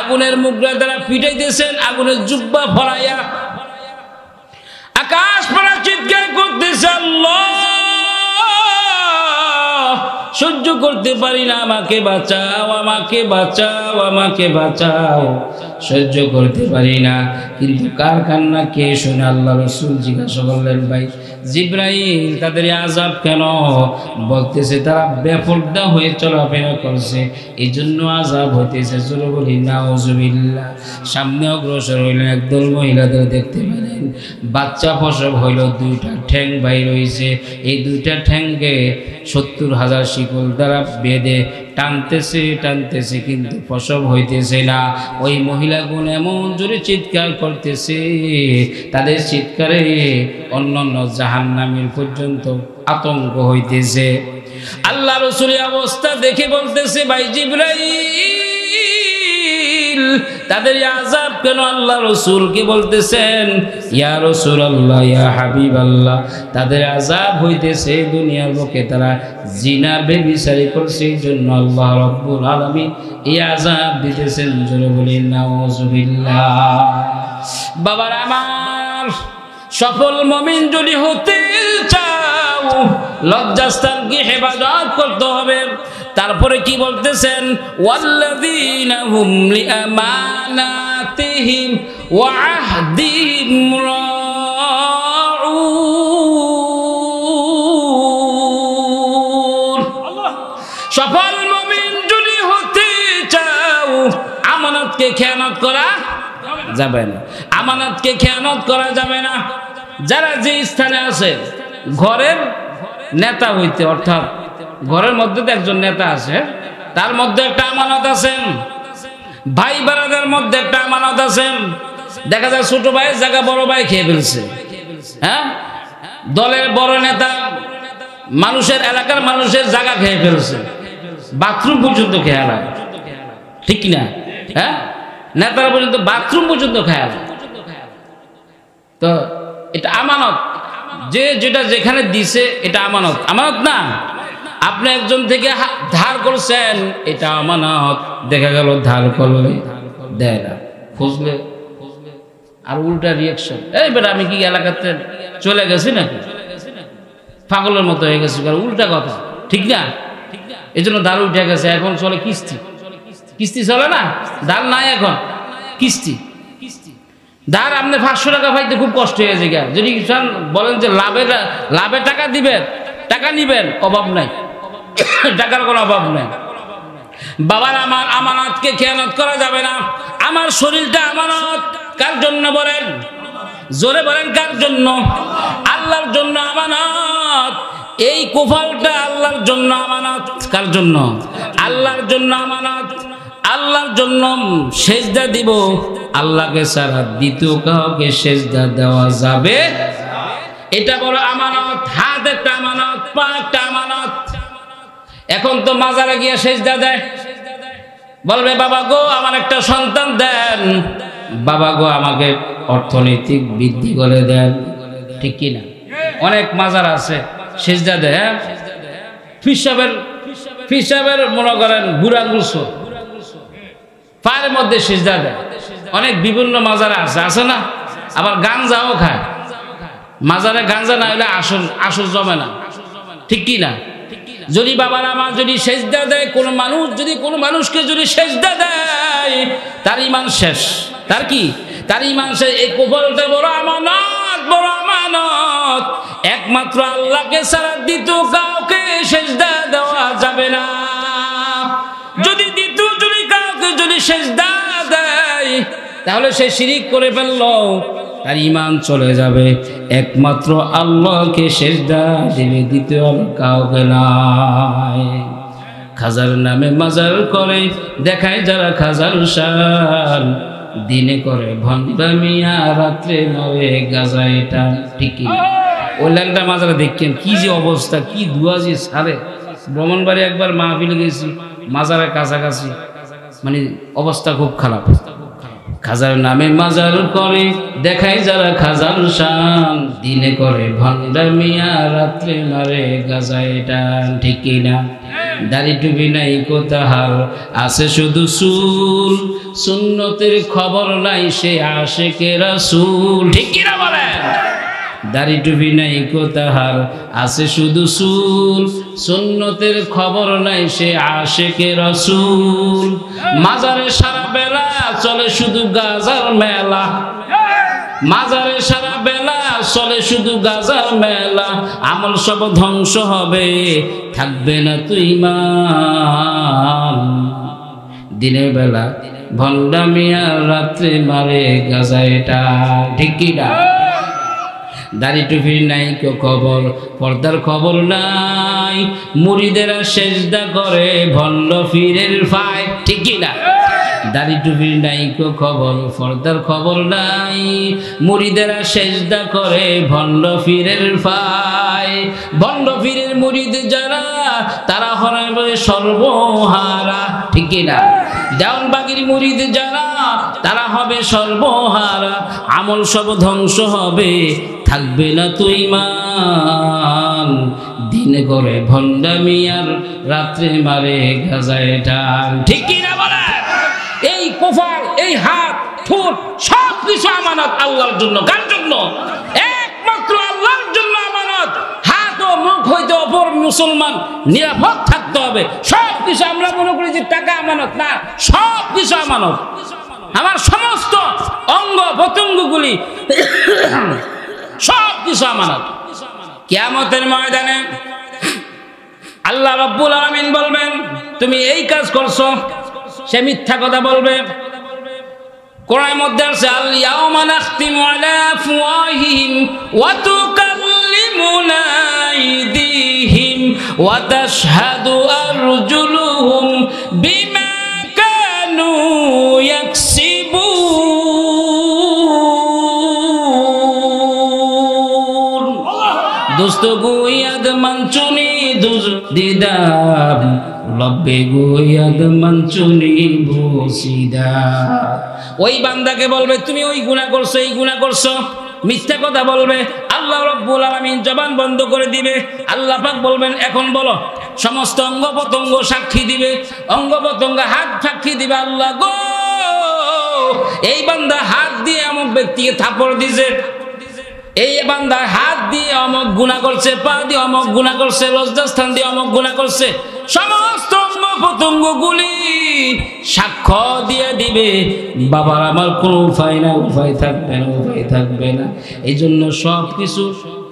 S1: আগুনের মুগরা দ্বারা পিটাইতেছেন, আগুনের জুব্বা ফলাইয়া আকাশ পাড়া চিৎকার করতেছে, আল্লাহ সহ্য করতে পারি না, আমাকে বাঁচাও, আমাকে বাঁচাও, আমাকে বাঁচাও, সহ্য করতে পারি না। কিন্তু কার কান্না কে শুনে? আল্লাহ রাসূল জিজ্ঞাসা করলেন, ভাই জিবরাইল, তাদের আযাব কেন? বলতেছে তারা বেপরদা হয়ে চলাফেরা করছে, এই জন্য আযাব হইতেছে। জোরে বলি নাউজুবিল্লাহ। সামনে অগ্রসর হইলেন, একদল মহিলাদের দেখতে পেলেন বাচ্চা প্রসব হইল, দুইটা ঠ্যাং বাইর হইছে, এই দুইটা ঠ্যাংকে 70,000 শিকল দ্বারা বেঁধে টানতেছে টানতেছে, কিন্তু প্রসব হইতেছে না। ওই মহিলাগুলো এমন জোরে চিৎকার করতেছে, তাদের চিৎকারে অন্যান্য জাহান্নামীর পর্যন্ত আতঙ্ক হইতেছে। আল্লাহ রাসূলের অবস্থা দেখে বলতেছে, ভাই জিবরাইল, তাদের আযাব কেন? আল্লাহ রাসূলকে বলতেছেন, ইয়া রাসূলুল্লাহ, ইয়া হাবিবাল্লাহ, তাদের আযাব হইতেছে দুনিয়ার বুকে তারা জিনা ব্যভিচারী করছে, এই জন্য আল্লাহ রাব্বুল আলামিন এই আযাব দিতেছেন। জোরে বলি নাউজুবিল্লাহ। বাবার আমার, সফল মুমিন যদি হতে চাও, লজ্জাস্থানকে হেফাজত করতে হবে। তারপরে কি বলতেছেন? ওয়াল্লাযীনা হুম লিআমানাতিহিম ওয়া আহদিহিম রাউন। সফল মুমিন যদি হতে চাও, আমানতকে খেয়ানত করা যাবে না, আমানতকে খেয়ানত করা যাবে না। যারা যে স্থানে আছে, ঘরের নেতা হইতে, অর্থাৎ ঘরের মধ্যে তো একজন নেতা আছে, তার মধ্যে একটা আমানত আছেন, ভাই বারাদার মধ্যে একটা আমানত আছেন। দেখা যায় ছোট ভাইয়ের জায়গা বড় ভাই খেয়ে ফেলছে, হ্যাঁ, দলের বড় নেতা মানুষের, এলাকার মানুষের জায়গা খেয়ে ফেলছে, বাথরুম পর্যন্ত খেয়াল, ঠিক না? হ্যাঁ, নেতারা পর্যন্ত বাথরুম পর্যন্ত খেয়াল। তো এটা আমানত, যে যেটা যেখানে দিছে এটা আমানত, আমানত না। আপনি একজন থেকে ধার করছেন, এটা আমানত, দেখা গেল ধার করলে দেয় না, খুঁজলে আর উল্টা রিয়াকশন, এই বেটা আমি কি এলাকাতে চলে গেছি নাকি, পাগলের মতো হয়ে গেছি, উল্টা কথা, ঠিক না? এই জন্য ধার উঠে গেছে, এখন চলে কিস্তি, কিস্তি চলে না, ধার নাই, এখন কিস্তি। ধার আপনি 500 টাকা পাইতে খুব কষ্ট হয়ে যায়। যদি বলেন যে লাভে টাকা দিবেন, টাকা নিবেন, অভাব নাই, টাকার কোনো অভাব নাই। বাবার আমার, আমানতকে খেয়ানত করা যাবে না। আমার শরীরটা আমানত, কার জন্য বলেন? জোরে বলেন, কার জন্য? আল্লাহর জন্য আমানত। এই কুফলটা আল্লাহর জন্য আমানত। কার জন্য? আল্লাহর জন্য আমানত। আল্লাহর জন্য সেজদা দিব, আল্লাহকে ছাড়া দ্বিতীয় কাউকে সেজদা দেওয়া যাবে, এটা বড় আমানত। হাত একটা আমানত, পা একটা আমানত। এখন তো মাজারে গিয়ে সেজদা দেয়, বলবে বাবা গো আমার একটা সন্তান দেন, বাবা গো আমাকে অর্থনৈতিক বৃদ্ধি করে দেন, ঠিক কি না? অনেক মাজার আছে সেজদা দেয়, হ্যাঁ, ফিসাবের মনে করেন বুড়া গুলছো পায়ের মধ্যে সেজদা দেয়, অনেক বিভিন্ন মাজারে আছে, আছে না? আবার গাঞ্জাও খায়, মাজারে গাঞ্জা না হলে আসল জমে না, ঠিক কি না? যদি বাবার আমার যদি সেজদা দেয় কোনো মানুষ, যদি কোনো মানুষকে যদি সেজদা দেয়, তার ঈমান শেষ। তার কি? তার ঈমান শেষ। এই কুফলটা বড় আমানত, বড় আমানত। একমাত্র আল্লাহকে ছাড়া দ্বিতীয় কাউকে সেজদা দেওয়া যাবে না। যদি দ্বিতীয় যদি কাউকে যদি সেজদা দেয়, তাহলে সে শিরিক করে ফেলল, তার ঈমান চলে যাবে। একমাত্র আল্লাহকে সেজদা দিবে, দ্বিতীয় কাউকে নাই। খাজার নামে মাজার করে দেখায় যারা খাজার শান, দিনে করে ভণ্ডামিয়া রাত্রে মারে গাজা। এটা ঠিকই না? ওই লাইনটা মাজারে দেখেন কি যে অবস্থা, কি দুয়াজি সারে। ব্রাহ্মণবাড়ি একবার মাহফিলে গেছি, মাজারের কাছাকাছি, মানে অবস্থা খুব খারাপ। খাজার নামে মাজার করে দেখায় যারা খাজার শান, দিনে করে ভণ্ডামিয়া রাত্রে মারে গাজা। এটা ঠিক না? দাড়ি টুপি নাই কোথাহার, আছে শুধু চুল, সুন্নতের খবর নাই সে আশিকে রাসূল। ঠিক কি না বলেন? দাড়ি টুপি নাই কোথাহার, আছে শুধু চুল, সুন্নতের খবর নাই সে আশিকে রাসূল। মাজারে সারা বেলা চলে শুধু গাজার মেলা, মাজারে সারা বেলা চলে শুধু গাজার মেলা। আমল সব ধ্বংস হবে, থাকবে না তুই ইমান। দিনের বেলা ভণ্ডামিয়া রাত্রে মারে গাজা। এটা ঠিক কি না? দাড়ি টুপির নাই কেউ খবর, পর্দার খবর নাই, মুরিদেরা সেজদা করে ভণ্ড পীরের পায়। ঠিক কি না? দাড়ি টুপির নাই কেউ খবর, পর্দার খবর নাই, মুরিদেরা সেজদা করে ভণ্ড পীরের পায়। ভণ্ড পীরের মুরিদ যারা, তারা হবে সর্বহারা। ঠিক কি না? দেওয়ানবাগির মুরিদ যারা, তারা হবে সর্বহারা। আমল সব ধ্বংস হবে, থাকবে না তুই ইমান। দিনে করে ভণ্ডামিয়ার রাত্রে মারে গাজা। এটা ঠিক কি না বলে? এই কপাল, এই হাত, ঠোঁট সব কিছু আমানত আল্লাহর জন্য। কার জন্য? একমাত্র আল্লাহর জন্য আমানত। হাত ও মুখ হইতে অপর মুসলমান নিরাপদ থাকতে হবে। সব কিছু আমরা মনে করি যে টাকা আমানত, না, সব কিছু আমানত। আমার সমস্ত অঙ্গ প্রত্যঙ্গগুলি সব কিছু আমানত। কিয়ামতের ময়দানে আল্লাহ রাব্বুল আলামিন বলবেন, তুমি এই কাজ করছো, সে মিথ্যা কথা বলবে। কোরআনের মধ্যে আছে, আল ইয়াউমা নাখতিমু আলা আফওয়াহিহিম ওয়া তুকাল্লিমুনা আইদিহিম ওয়া তাশহাদু আরজুলুহুম বিমা কানু ইয়াকসিবুন। দোস্ত গুয়াদ মানচুনি দুজ দিদাম, লব্বে গুয়াদ মানচুনি বসিদা। ওই বান্দাকে বলবে, তুমি ওই গুনাহ করছো, এই গুনাহ করছো, মিথ্যা কথা বলবে। আল্লাহ রাব্বুল আলামিন জবান বন্ধ করে দিবে। আল্লাহ পাক বলবেন, এখন বলো। সমস্ত অঙ্গ প্রত্যঙ্গ সাক্ষী দিবে, অঙ্গ প্রত্যঙ্গ হাত সাক্ষী দিবে। আল্লাহ গো, এই বান্দা হাত দিয়ে অমুক ব্যক্তিকে থাপড় দিয়েছে, এই বান্দা হাত দিয়ে অমুক গুনাহ করছে, পা দিয়ে অমুক গুনাহ করছে, লজ্জাস্থান দিয়ে অমুক গুনাহ করছে। সমস্ত অঙ্গ প্রত্যঙ্গগুলি সাক্ষ্য দিয়ে দিবে। বাবার আমার কোনো উপায় না, উপায় থাকবে না, উপায় থাকবে না। এই জন্য সব কিছু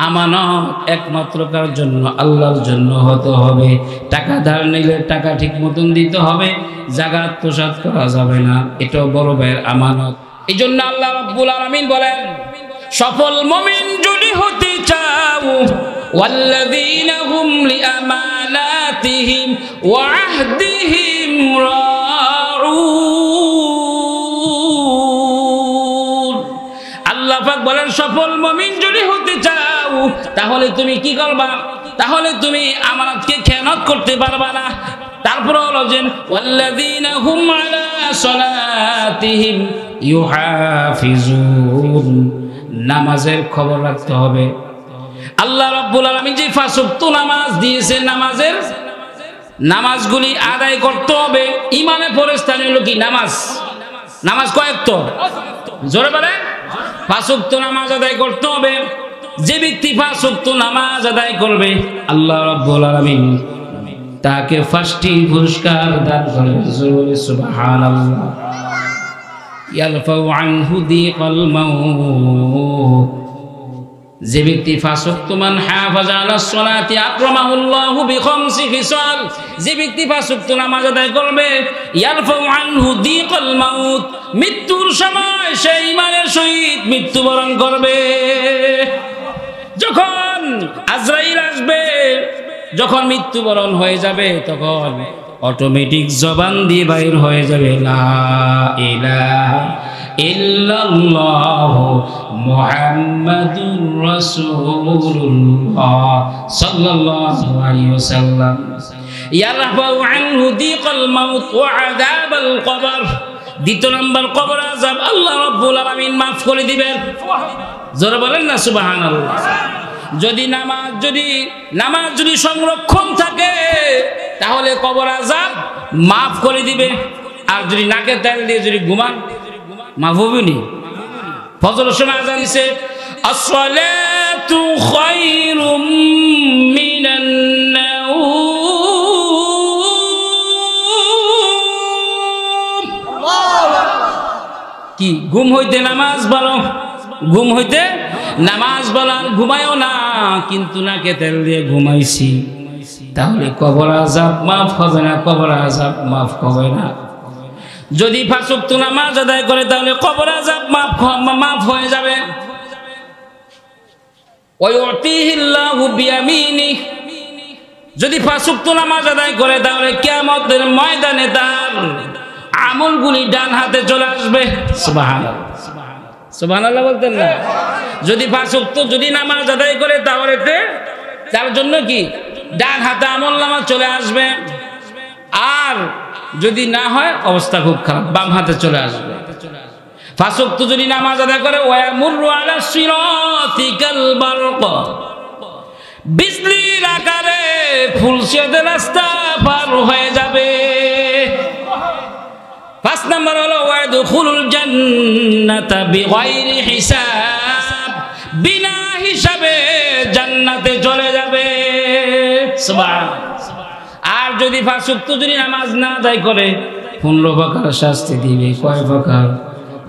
S1: আমানত একমাত্র কার জন্য? আল্লাহর জন্য হতে হবে। টাকা ধার নিলে টাকা ঠিক মতন দিতে হবে, জায়গা আত্মসাৎ করা যাবে না, এটাও বড় ভাইয়ের আমানত। এই জন্য আল্লাহ রাব্বুল আলামিন বলেন, সফল মুমিন যদি হতে চাও, ওয়াল্লাযীনা হুম লিআমানাতিহিম ওয়া আহদিহিম রাউন। আল্লাহ পাক বলেন, সফল মুমিন যদি হতে চাও, তাহলে তুমি কি করবা? তাহলে তুমি আমানতকে খেয়ানত করতে পারবা না। তারপর হলো যে ওয়াল্লাযীনা হুম আলা সালাতিহিম ইউহাফিজুন, নামাজের খবর রাখতে হবে। আল্লাহ রাব্বুল আলামিন যে 5 ওয়াক্ত নামাজ দিয়েছে, নামাজগুলি আদায় করতে হবে। ইমানে পরিস্থান হলো কি? নামাজ। নামাজ কয় ওয়াক্ত? জোরে বলেন। 5 ওয়াক্ত নামাজ আদায় করতে হবে। যে ব্যক্তি 5 ওয়াক্ত নামাজ আদায় করবে, আল্লাহ রাব্বুল আলামিন তাকে 5টি পুরস্কার দান করবেন। সুবহানাল্লাহ। ইয়ারফাউ আনহু দিকাল মাউত। যে ব্যক্তি 5 ওয়াক্ত মান হাফাজা আলাস সালাতি আকরামাহুল্লাহু বিখামসি খিসাল, যে ব্যক্তি 5 ওয়াক্ত নামাজ আদায় করবে, ইয়ারফাউ আনহু দিকাল মাউত, মৃত্যুর সময় সে ঈমানের সহিত মৃত্যুবরণ করবে। যখন আজরাইল আসবে, যখন মৃত্যুবরণ হয়ে যাবে, তখন অটোমেটিক জবান দিয়ে বাইর হয়ে যাবে লা ইলাহা ইল্লাল্লাহ মুহাম্মাদুর রাসূলুল্লাহ সাল্লাল্লাহু আলাইহি ওয়াসাল্লাম। ইয়ারফাউ আনহু দিকাল মাউত ওয়া আযাবাল কবর। দ্বিতীয় নম্বর কবর আযাব আল্লাহ রাব্বুল আলামিন মাফ করে দিবেন। জোরে বলেন না সুবহানাল্লাহ। যদি নামাজ যদি সংরক্ষণ থাকে তাহলে কবর আযাব মাফ করে দিবে। আর যদি নাকে তেল দিয়ে যদি ঘুমান মাফ হবে নি। ফজরের সময় আযান দিছে আসসালাতু খায়রুম মিনান নাওম। কি ঘুম হইতে নামাজ বলো, ঘুম হইতে নামাজ বলার ঘুমায়ও না, কিন্তু নাকে তেল দিয়ে ঘুমাইছি, তাহলে কবর আযাব মাফ হবে না, কবর আযাব মাফ হবে না। যদি 5 ওয়াক্ত নামাজ আদায় করে তাহলে কবর আযাব মাফ হয়ে যাবে। ওয়ায়ুতিহিল্লাহু বিয়ামিনিহি। যদি 5 ওয়াক্ত নামাজ আদায় করে তাহলে কিয়ামতের ময়দানে তার আমলগুলি ডান হাতে চলে আসবে। সুবহানাল্লাহ, সুবহানাল্লাহ বলতেন না? যদি 5 ওয়াক্ত যদি নামাজ আদায় করে তাহলে তার জন্য কি ডান হাতে আমলনামা চলে আসবে। আর যদি না হয় অবস্থা খুব খারাপ, বাম হাতে চলে আসবে। 5 ওয়াক্ত যদি নামাজ আদায় করে ওয়ায়ামুরু আলা সিরাতি কাল বারক, বিজলির আকারে ফুলসিয়াতে রাস্তা পার হয়ে যাবে। 5 নম্বর হলো ওয়ায়াদখুলুল জান্নাতা বিগাইরি হিসাব, বিনা হিসাবে জান্নাতে চলে যাবে। সুবহানাল্লাহ। আর যদি 5 ওয়াক্ত যদি নামাজ না আদায় করে 15 প্রকার শাস্তি দিবে। কয় প্রকার?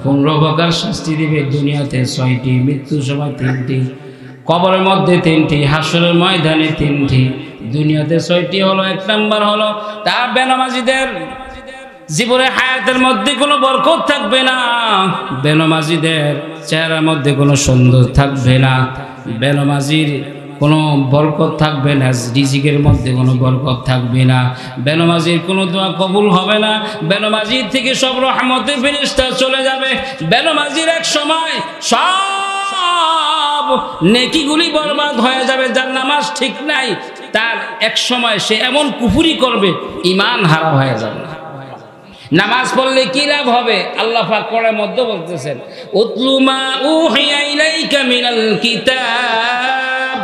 S1: 15 প্রকার শাস্তি দিবে। দুনিয়াতে 6টি, মৃত্যুর সময় 3টি, কবরের মধ্যে 3টি, হাসরের ময়দানে 3টি। দুনিয়াতে 6টি হলো, 1 নম্বর হলো তার বেনামাজিদের জীবনের হায়াতের মধ্যে কোনো বরকত থাকবে না, বেনামাজিদের চেহারার মধ্যে কোনো সৌন্দর্য থাকবে না, বেনামাজির কোনো বরকত থাকবে না, রিজিকের মধ্যে কোনো বরকত থাকবে না, বেনামাজির কোনো দোয়া কবুল হবে না, বেনামাজির থেকে সব রহমতের ফেরেশতা চলে যাবে। বেনামাজির এক সময় সব নেকিগুলি বরবাদ হয়ে যাবে। যার নামাজ ঠিক নাই তার এক সময় সে এমন কুফরি করবে ঈমান হারা হয়ে যাবে। নামাজ পড়লে কি লাভ হবে? আল্লাহ পাক কোরআনের মধ্যে বলতেছেন উতলু মা উহিয়া ইলাইকা মিনাল কিতাব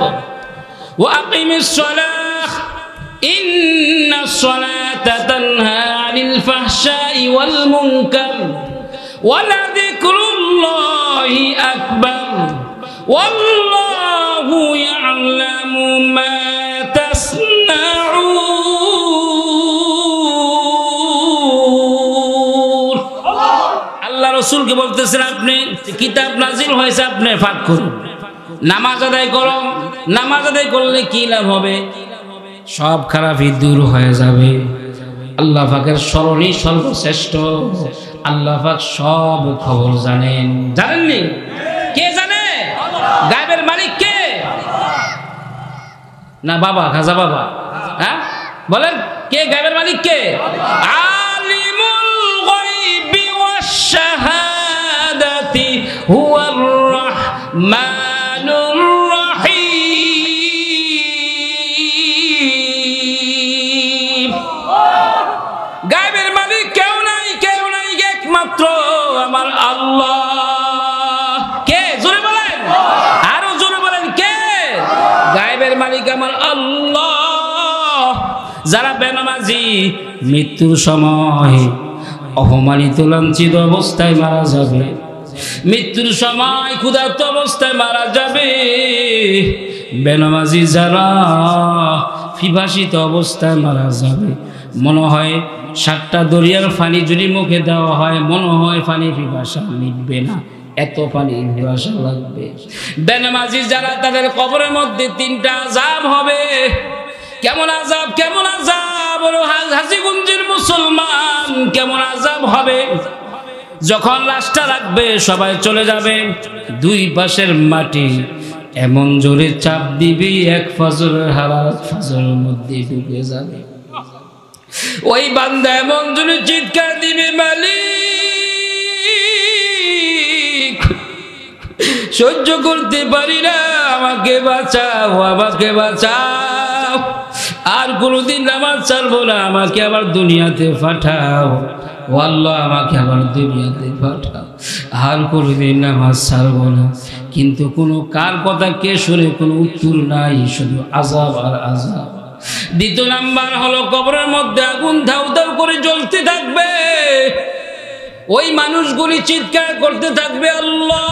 S1: ওয়া আকিমিস সালাহ ইন্নাস সালাতা তানহা আনিল ফাহশাই ওয়াল মুনকার ওয়া লাযিকরুল্লাহি আকবার ওয়াল্লাহু ইয়ালামু মা তাসনাউন। রাসূলকে বলতেছেন আপনি কিতাব নাজিল হয়েছে, আপনি পাঠ করুন, নামাজ আদায় করো। নামাজ আদায় করলে কি লাভ হবে? সব খারাপই দূর হয়ে যাবে। আল্লাহ পাকের স্মরণই সর্বশ্রেষ্ঠ। আল্লাহ পাক সব খবর জানেন। জানেননি? কে জানে? গায়েবের মালিক কে? না বাবা, খাজা বাবা? হ্যাঁ বলেন, কে গায়েবের মালিক? কে? শাহাদাতি হুয়ার রহমানুর রহিম। গায়েবের মালিক কেউ নাই, একমাত্র আমার আল্লাহ। কে? জোরে বলেন, আরো জোরে বলেন, কে? গায়েবের মালিক আমার আল্লাহ। যারা বেনামাজি মৃত্যুর সময় অপমানিত লাঞ্ছিত অবস্থায় মারা যাবে, মৃত্যুর সময় ক্ষুধার্ত অবস্থায় মারা যাবে। বেনামাজি যারা পিপাসিত অবস্থায় মারা যাবে। মনে হয় 7টা দরিয়ার পানি যদি মুখে দেওয়া হয় মনে হয় পানি পিপাসা মিটবে না, এত পানি পিপাসা লাগবে। বেনামাজি যারা তাদের কবরের মধ্যে 3টা আযাব হবে। কেমন আযাব? কেমন আযাব? হাজীগঞ্জের মুসলমান কেমন আযাব হবে? যখন লাশটা রাখবে সবাই চলে যাবে, 2 পাশের মাটি এমন জোরে চাপ দিবে এক ফজরের হারাত ফজরের মধ্যে ঢুকে যাবে। ওই বান্দা এমন জোরে চিৎকার দিবে, মালিক সহ্য করতে পারি না, আমাকে বাঁচাও, আমাকে বাঁচাও, আর কোনোদিন নামাজ ছাড়বো না, আমাকে আবার দুনিয়াতে পাঠাও, ও আল্লাহ আমাকে আবার দুনিয়াতে পাঠাও, আর কোনোদিন নামাজ ছাড়বো না। কিন্তু কোনো কার কথা কে শুনে কোনো উত্তর নাই, শুধু আযাব আর আযাব। দ্বিতীয় নাম্বার হলো কবরের মধ্যে আগুন ধাউ ধাউ করে জ্বলতে থাকবে, ওই মানুষগুলি চিৎকার করতে থাকবে, আল্লাহ,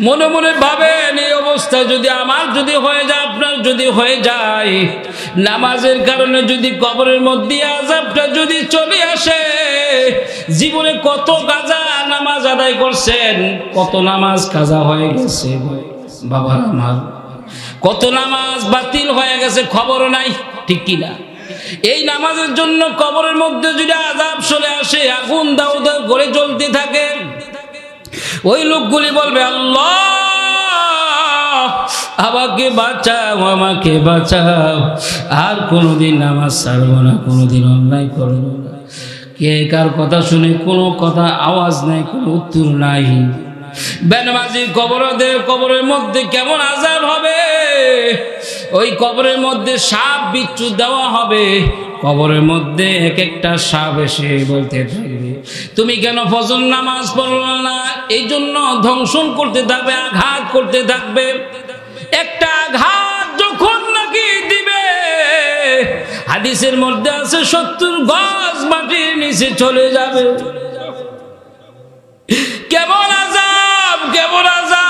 S1: মনে মনে ভাবেন এই অবস্থা যদি আমার যদি হয়ে যায়, আপনার যদি হয়ে যায়, নামাজের কারণে যদি কবরের মধ্যে আযাবটা যদি চলে আসে, জীবনে কত কাজা নামাজ আদায় করছেন, কত নামাজ কাজা হয়ে গেছে বাবা আমার, কত নামাজ বাতিল হয়ে গেছে খবর নাই, ঠিক কিনা? এই নামাজের জন্য কবরের মধ্যে যদি আযাব চলে আসে, আগুন দাউ দাউ করে জ্বলতে থাকে, ওই লোকগুলি বলবে, আল্লাহ আমাকে বাঁচাও, আমাকে বাঁচাও, আর কোনোদিন নামাজ ছাড়বো না, কোনোদিন অন্যায় করবো না। কে কার কথা শুনে কোনো কথা আওয়াজ নাই, কোনো উত্তর নাই। বেনামাজি কবরদের কবরের মধ্যে কেমন আযাব হবে, ওই কবরের মধ্যে সাপ বিচ্ছু দেওয়া হবে, কবরের মধ্যে এক একটা সাপ এসে বলতে থাকবে, তুমি কেন ফজর নামাজ পড়লা না, এই জন্য ধ্বংসন করতে থাকবে, আঘাত করতে থাকবে। একটা আঘাত যখন নাকি দিবে, হাদিসের মধ্যে আছে 70 গজ মাটির নিচে চলে যাবে। কেমন আযাব, কেমন আযাব,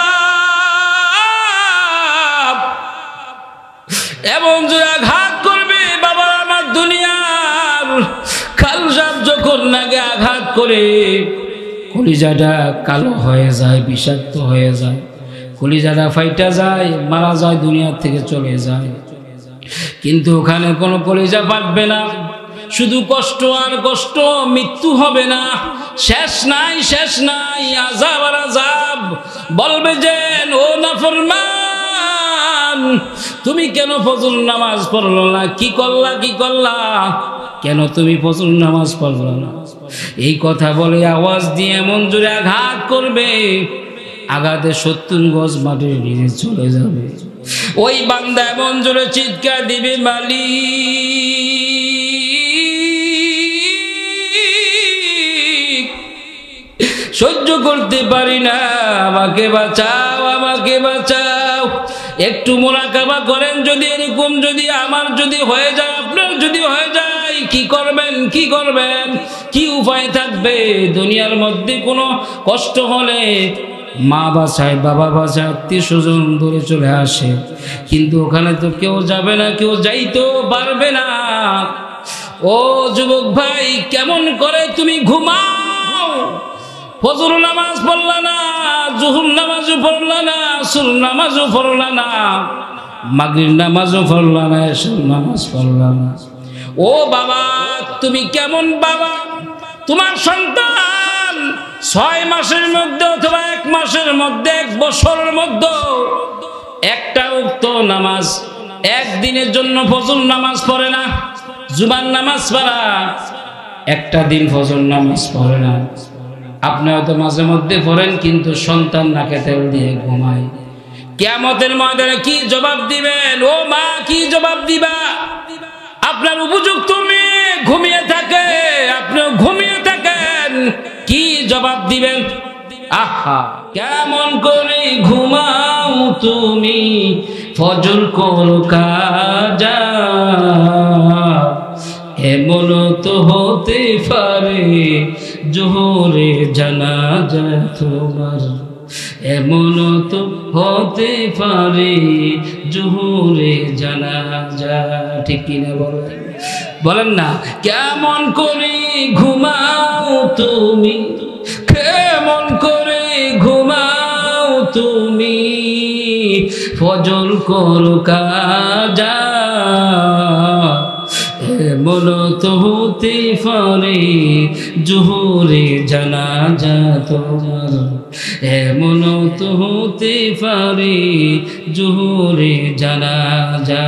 S1: এমন যে আঘাত করবে বাবা আমার, দুনিয়ার খালসাপ যখন নাকি আঘাত করে কলিজাটা কালো হয়ে যায়, বিষাক্ত হয়ে যায়, কলিজাটা ফাইটা যায়, মারা যায়, দুনিয়া থেকে চলে যায়। কিন্তু ওখানে কোনো কলিজা ফাটবে না, শুধু কষ্ট আর কষ্ট, মৃত্যু হবে না, শেষ নাই, শেষ নাই, আযাব আর আযাব। বলবে যে, ও নাফরমান, তুমি কেন ফজর নামাজ পড়লো না, কি করলা, কি করলা, কেন তুমি ফজর নামাজ পড়লো না? এই কথা বলে আওয়াজ দিয়ে এমন জোরে আঘাত করবে, আঘাতে 70 গজ মাটির নিচে চলে যাবে। ওই বান্দা এমন জোরে চিৎকার দিবে, মালিক সহ্য করতে পারি না, আমাকে বাঁচাও, আমাকে বাঁচাও। একটু মুরাকাবা করেন, যদি এরকম যদি আমার যদি হয়ে যায়, আপনার যদি হয়ে যায়, কি করবেন, কি করবেন, কি উপায় থাকবে? দুনিয়ার মধ্যে কোনো কষ্ট হলে মা বাঁচায়, বাবা বাঁচায়, আত্মীয় স্বজন ধরে চলে আসে, কিন্তু ওখানে তো কেউ যাবে না, কেউ যাইতেও পারবে না। ও যুবক ভাই, কেমন করে তুমি ঘুমাও? ফজর নামাজ পড়লা না, জোহর নামাজও পড়লা না, আসর নামাজও পড়লা না, মাগরিব নামাজও পড়লা না, এশার নামাজ পড়লা না। ও বাবা, তুমি কেমন বাবা? তোমার সন্তান 6 মাসের মধ্যে অথবা 1 মাসের মধ্যে, 1 বছরের মধ্যে একটা উক্ত নামাজ একদিনের জন্য ফজর নামাজ পড়ে না, জুমার নামাজ পড়া, একটা দিন ফজর নামাজ পড়ে না। আপনি হয়তো মাঝে মধ্যে পড়েন, কিন্তু সন্তান নাকে তেল দিয়ে ঘুমায়। কিয়ামতের ময়দানে কি জবাব দিবেন? ও মা, কি জবাব দিবা? আপনার উপযুক্ত মেয়ে ঘুমিয়ে থাকে, আপনিও ঘুমিয়ে থাকেন, কি জবাব দিবেন? আহা, কেমন করে ঘুমাও তুমি, ফজর করো কাজা, এমন তো হতে পারে জোহরে জানাজা তোমার, এমন তো হতে পারে জোহরে জানাজা। ঠিক কিনা বলেন, বলেন না? কেমন করে ঘুমাও তুমি, কেমন করে ঘুমাও তুমি, ফজর করো কাজা, এমন তো হতে পারে জোহরে জানাজা তোমার, এমন তো হতে পারে জোহরে জানাজা।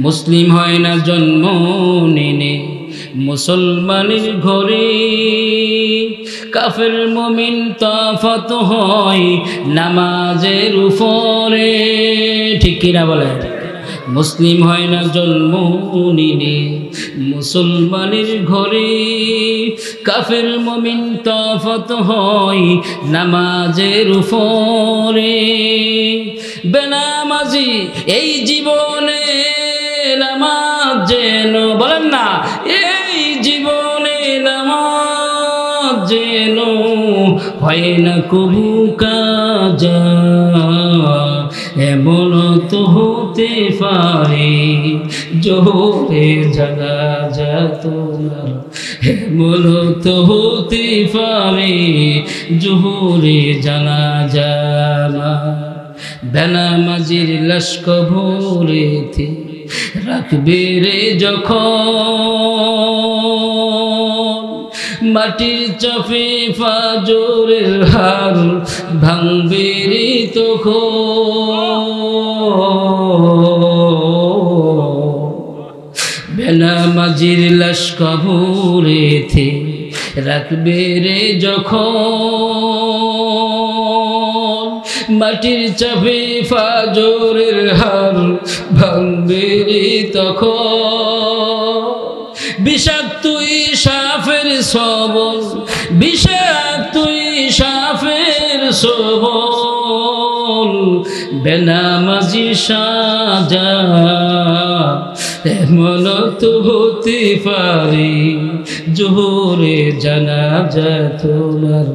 S1: মুসলিম হয় না জন্ম নিনে মুসলমানের ঘরে, কাফের মুমিন তফাত হয় নামাজের উপরে। ঠিক কিনা বলে? মুসলিম হয় না জন্ম নিনে মুসলমানের ঘরে, কাফের মুমিন তফাত হয় নামাজের উপরে। বেনামাজি এই জীবনে নামাজ যেন, বলেন না, এই জীবনে নামাজ যেন হয় না কবু কাজা। এমন তো হতে পারে জোহরে জানাজা তোমার, এমন তো হতে পারে জোহরে জানাজা। বেনামাজির লাশ কবরেতে রাখবে রে যখন, মাটির চাপে ফাজরের হার ভাঙবে রে তখন। বেনামাজির লাশ কবরেতে রাখবে রে যখন, মাটির চাপে ফাজরের হার ভাঙবে রে তখন। বিষাক্ত সাপের সবল, বিষাক্ত সাপের সবল, বেনামাজি সাজা। এমন তো হতে পারে জোহরে জানাজা তোমার,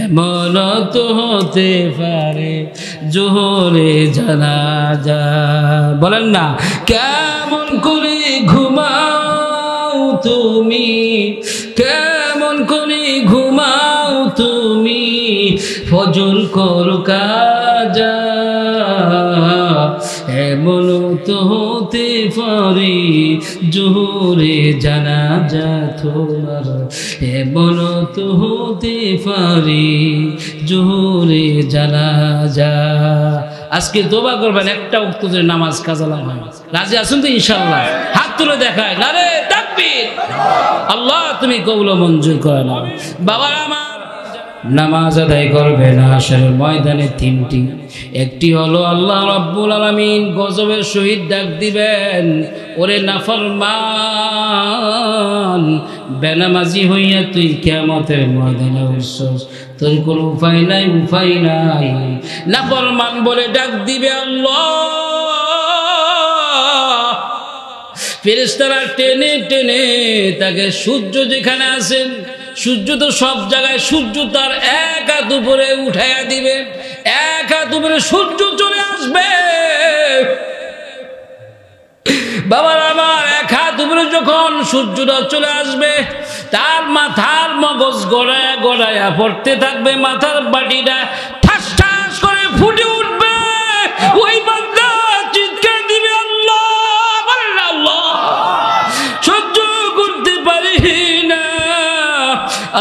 S1: এমন তো হতে পারে জোহরে জানাজা। বলেন না, কেমন করে ঘুমাও তুমি, কেমন করে ঘুমাও তুমি, ফজর করো কাজা। এমন তো হতে পারে জোহরে জানাজা তোমার, এমন তো হতে পারে জোহরে জানাজা। আজকে দোয়া করবেন একটা ওয়াক্ত ধরে নামাজ কাজা হয়। রাজি আছেন তো ইনশাআল্লাহ? হাত তুলে দেখায়, নারে তাকবীর। আল্লাহ তুমি কবুল মঞ্জুর করে নাও। বাবার আমার নামাজ আদায় করবেন হাশরের ময়দানে তিনটি। একটি হলো আল্লাহ রাব্বুল আলামিন গজবের সহিত ডাক দিবেন, ওরে নাফরমান, বেনামাজি হইয়া তুই কিয়ামতের ময়দানে উঠছস, তোর কোনো উপায় নাই, উপায় নাই। নাফরমান বলে ডাক দিবে আল্লাহ। ফেরেশতারা টেনে টেনে তাকে, সূর্য যেখানে আছেন, সূর্য তো সব জায়গায়, সূর্য তার এক হাত উপরে উঠাইয়া দিবে, এক হাত উপরে সূর্য চলে আসবে। বাবার আমার এক হাত উপরে যখন সূর্যটা চলে আসবে, তার মাথার মগজ গড়ায়া গড়ায়া পড়তে থাকবে, মাথার বাটিটা ঠাস ঠাস করে ফুটে উঠবে। ওই বান্দা চিৎকার দিবে আল্লাহ, আল্লাহ, সহ্য করতে পারি না,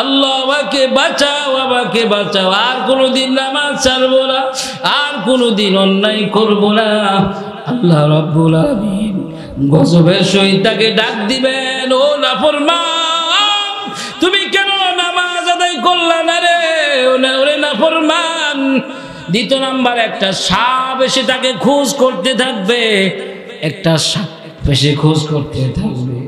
S1: আল্লাহ আমাকে বাঁচাও, আমাকে বাঁচাও, আর কোনোদিন নামাজ ছাড়বো না, আর কোনোদিন অন্যায় করবো না। আল্লাহ রাব্বুল আলামিন গজবের সহিত তাকে ডাক দিবেন, ও নাফরমান, তুমি কেন নামাজ আদায় করলা না রে, ওরে নাফরমান। দ্বিতীয় নাম্বার, একটা সাপ এসে তাকে খোঁজ করতে থাকবে, একটা সাপ এসে খোঁজ করতে থাকবে,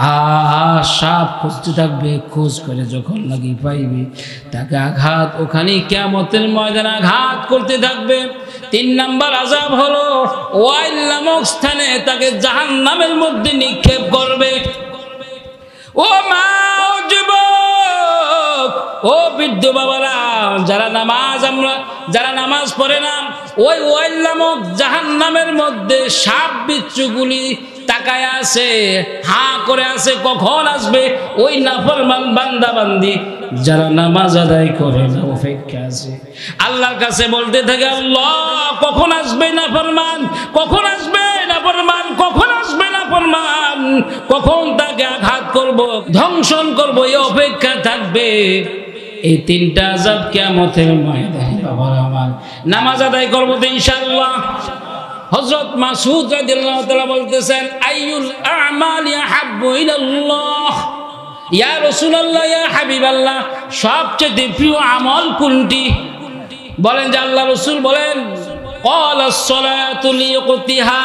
S1: আর সাপ খুঁজতে থাকবে, খোঁজ করে যখন লাগি পাইবে তাকে আঘাত, ওখানে কিয়ামতের ময়দানে আঘাত করতে থাকবে। তিন নাম্বার আযাব হলো ওয়াইল নামক স্থানে তাকে জাহান্নামের মধ্যে নিক্ষেপ করবে। ও মা, ও যুবক, ও বৃদ্ধ বাবারা, যারা নামাজ পড়ে না, ওই ওয়াইল নামক জাহান্নামের মধ্যে সাপ বিচ্ছুগুলি তাকায় আছে, হাঁ করে আছে, কখন আসবে। ওই নাফরমান বান্দা বান্দি যারা নামাজ আদায় করে না, অপেক্ষা আছে, আল্লাহর কাছে বলতে থাকে, আল্লাহ কখন আসবে নাফরমান, কখন আসবে নাফরমান, কখন আসবে নাফরমান। নাফরমান, কখন তাকে আঘাত করব, ধ্বংসন করব, এই অপেক্ষা থাকবে। এই তিনটা আযাব কিয়ামতের ময়দানে বাবার আমার। নামাজ আদায় করব তো ইনশাআল্লাহ। হযরত মাসউদ রাদিয়াল্লাহু তাআলা বলতেছেন, আইয়ুল আমালি আহাব্বু ইলাল্লাহ, ইয়া রাসূলুল্লাহ, ইয়া হাবিবাল্লাহ, সবচেয়ে প্রিয় আমল কোনটি? বলেন যে আল্লাহ রাসূল বলেন, ক্বালাস সালাতু লিওয়াক্তিহা,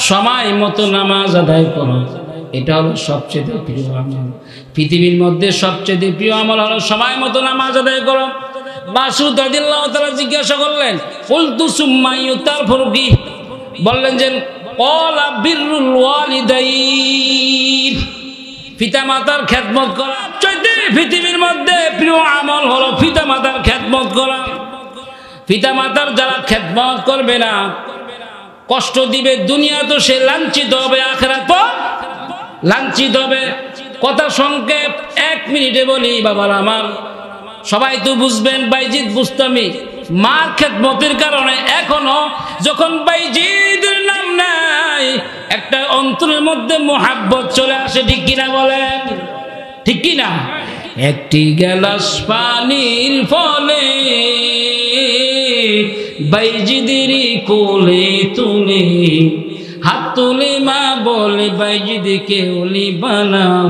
S1: সময় মতো নামাজ আদায় করো, এটা হলো সবচেয়ে প্রিয় আমল। পৃথিবীর মধ্যে সবচেয়ে প্রিয় আমল হলো সময় মতো নামাজ আদায় করো। মাসউদ রাদিয়াল্লাহু তাআলা জিজ্ঞাসা করলেন, কুলতু সুম্মা তারপর কি? বললেন যে ক্বালা বিররুল ওয়ালিদাইন, পিতামাতার খেদমত করা। পৃথিবীর মধ্যে প্রিয় আমল হলো পিতামাতার খেদমত করা। পিতামাতার যারা খেদমত করবে না, কষ্ট দিবে, দুনিয়া তো সে লাঞ্ছিত হবে, আখিরাত তো লাঞ্ছিত হবে। কথা সংক্ষেপ 1 মিনিটে বলি বাবার আমার, সবাই তো বুঝবেন, বাইজিদ বুস্তামি মার খেদমতের কারণে এখনো যখন বাইজিদের নাম নাই, একটা অন্তরের মধ্যে মোহাব্বত চলে আসে। ঠিক কিনা বলেন? ঠিক কিনা? একটি গ্লাস পানির ফলে বাইজিদেরই কোলে তুলে হাত তুলে মা বলে বাইজিদকে ওলি বানাও,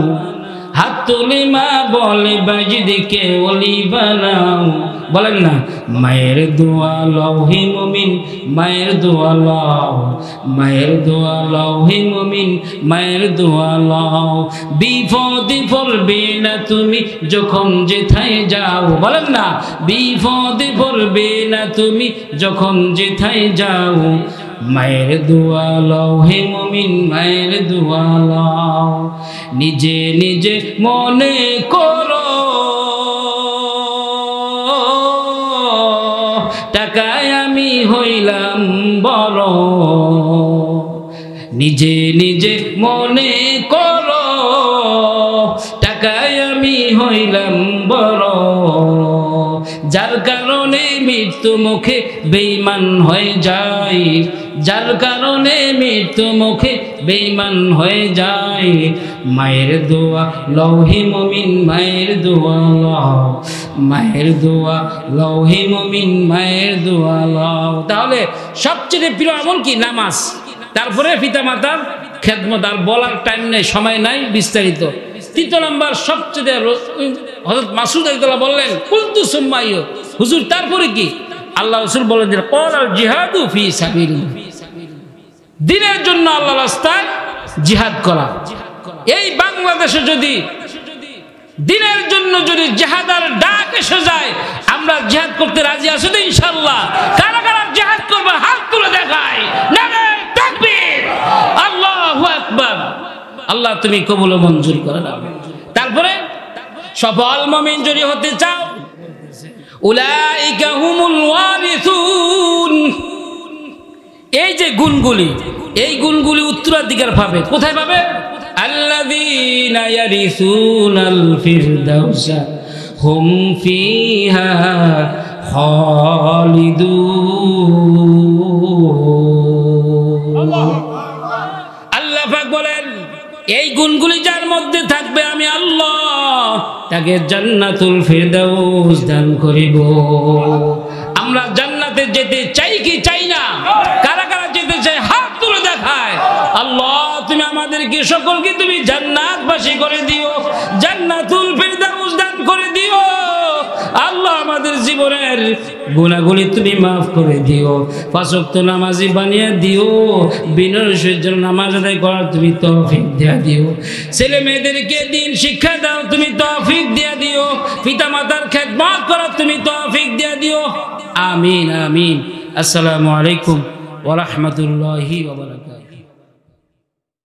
S1: হাত তুলে মা বলে বাইজিদকে ওলি বানাও। বলেন না, মায়ের দোয়া লও হে মুমিন, মায়ের দোয়া লও, মায়ের দোয়া লও হে মুমিন, মায়ের দোয়া লও। বিপদে পড়বে না তুমি যখন যেথায় যাও। বলেন না, বিপদে পড়বে না তুমি যখন যেথায় যাও। মায়ের দোয়া লও হে মুমিন, মায়ের দোয়া লও। নিজে নিজে মনে করো টাকায় আমি হইলাম বড়। নিজে নিজে মনে করো টাকায় আমি হইলাম বড়। যার কারণে মৃত্যু মুখে বেঈমান হয়ে যায়, যার কারণে মৃত্যু মুখে বেঈমান হয়ে যায়। মায়ের দোয়া লও হে মুমিন, মায়ের দোয়া লও, মায়ের দোয়া লও হে মুমিন, মায়ের দোয়া লও। তাহলে সবচেয়ে প্রিয় আমল কি? নামাজ। তারপরে পিতামাতার খেদমত। আর বলার টাইম নেই, সময় নাই, বিস্তারিত। 3 নম্বর সবচেয়ে হযরত মাসউদ রাদিয়াল্লাহু বললেন, কুলতু সুম্মা ইয়ু, হুজুর তারপরে কি? আল্লাহ রাসূল বলেন যে ক্বালাল জিহাদু ফি সাবিলিল্লাহ, দ্বীনের জন্য আল্লাহর রাস্তায় জিহাদ করা। এই বাংলাদেশে যদি দ্বীনের জন্য যদি জিহাদের ডাক এসে যায়, আমরা জিহাদ করতে রাজি আছি তো ইনশাআল্লাহ? কারা কারা জিহাদ করবে হাত তুলে দেখায়। নারে তাকবীর, আল্লাহু আকবার। আল্লাহ তুমি কবুল ও মঞ্জুর করে দাও। তারপরে সফল মুমিন যদি হতে চাও, উলাইকা হুমুল ওয়ারিসুন, এই যে গুণগুলি, এই গুণগুলি উত্তরাধিকার পাবে। কোথায় পাবে? আল্লাযীনা ইয়ারিসুনাল ফিরদাউসা হুম ফিহা খালিদুন। আল্লাহ পাক বলেন, এই গুণগুলি যার মধ্যে থাকবে আমি আল্লাহ তাকে জান্নাতুল ফিরদাউস দান করিব। আমরা জান্নাতে যেতে চাই কি চাই না? কারা কারা যেতে চায় হাত তুলে দেখায়। আল্লাহ তুমি আমাদেরকে সকলকে তুমি জান্নাতবাসী করে দিও, জান্নাতুল ফিরদাউস দান করে দিও। আল্লাহ আমাদের জীবনের গুনাহগুলি তুমি মাফ করে দিও, 5 ওয়াক্ত নামাজি বানিয়ে দিও, বিনয়ের সহিত নামাজ আদায় করার তুমি তৌফিক দিয়া দিও। ছেলে মেয়েদেরকে দিন শিক্ষা দাও, তুমি তৌফিক দিয়া দিও। পিতা মাতার খেদমত করার তুমি তৌফিক দিয়া দিও। আমিন আমিন। আসসালামু আলাইকুম ওয়া রাহমাতুল্লাহি ওয়া বারাকাতুহু।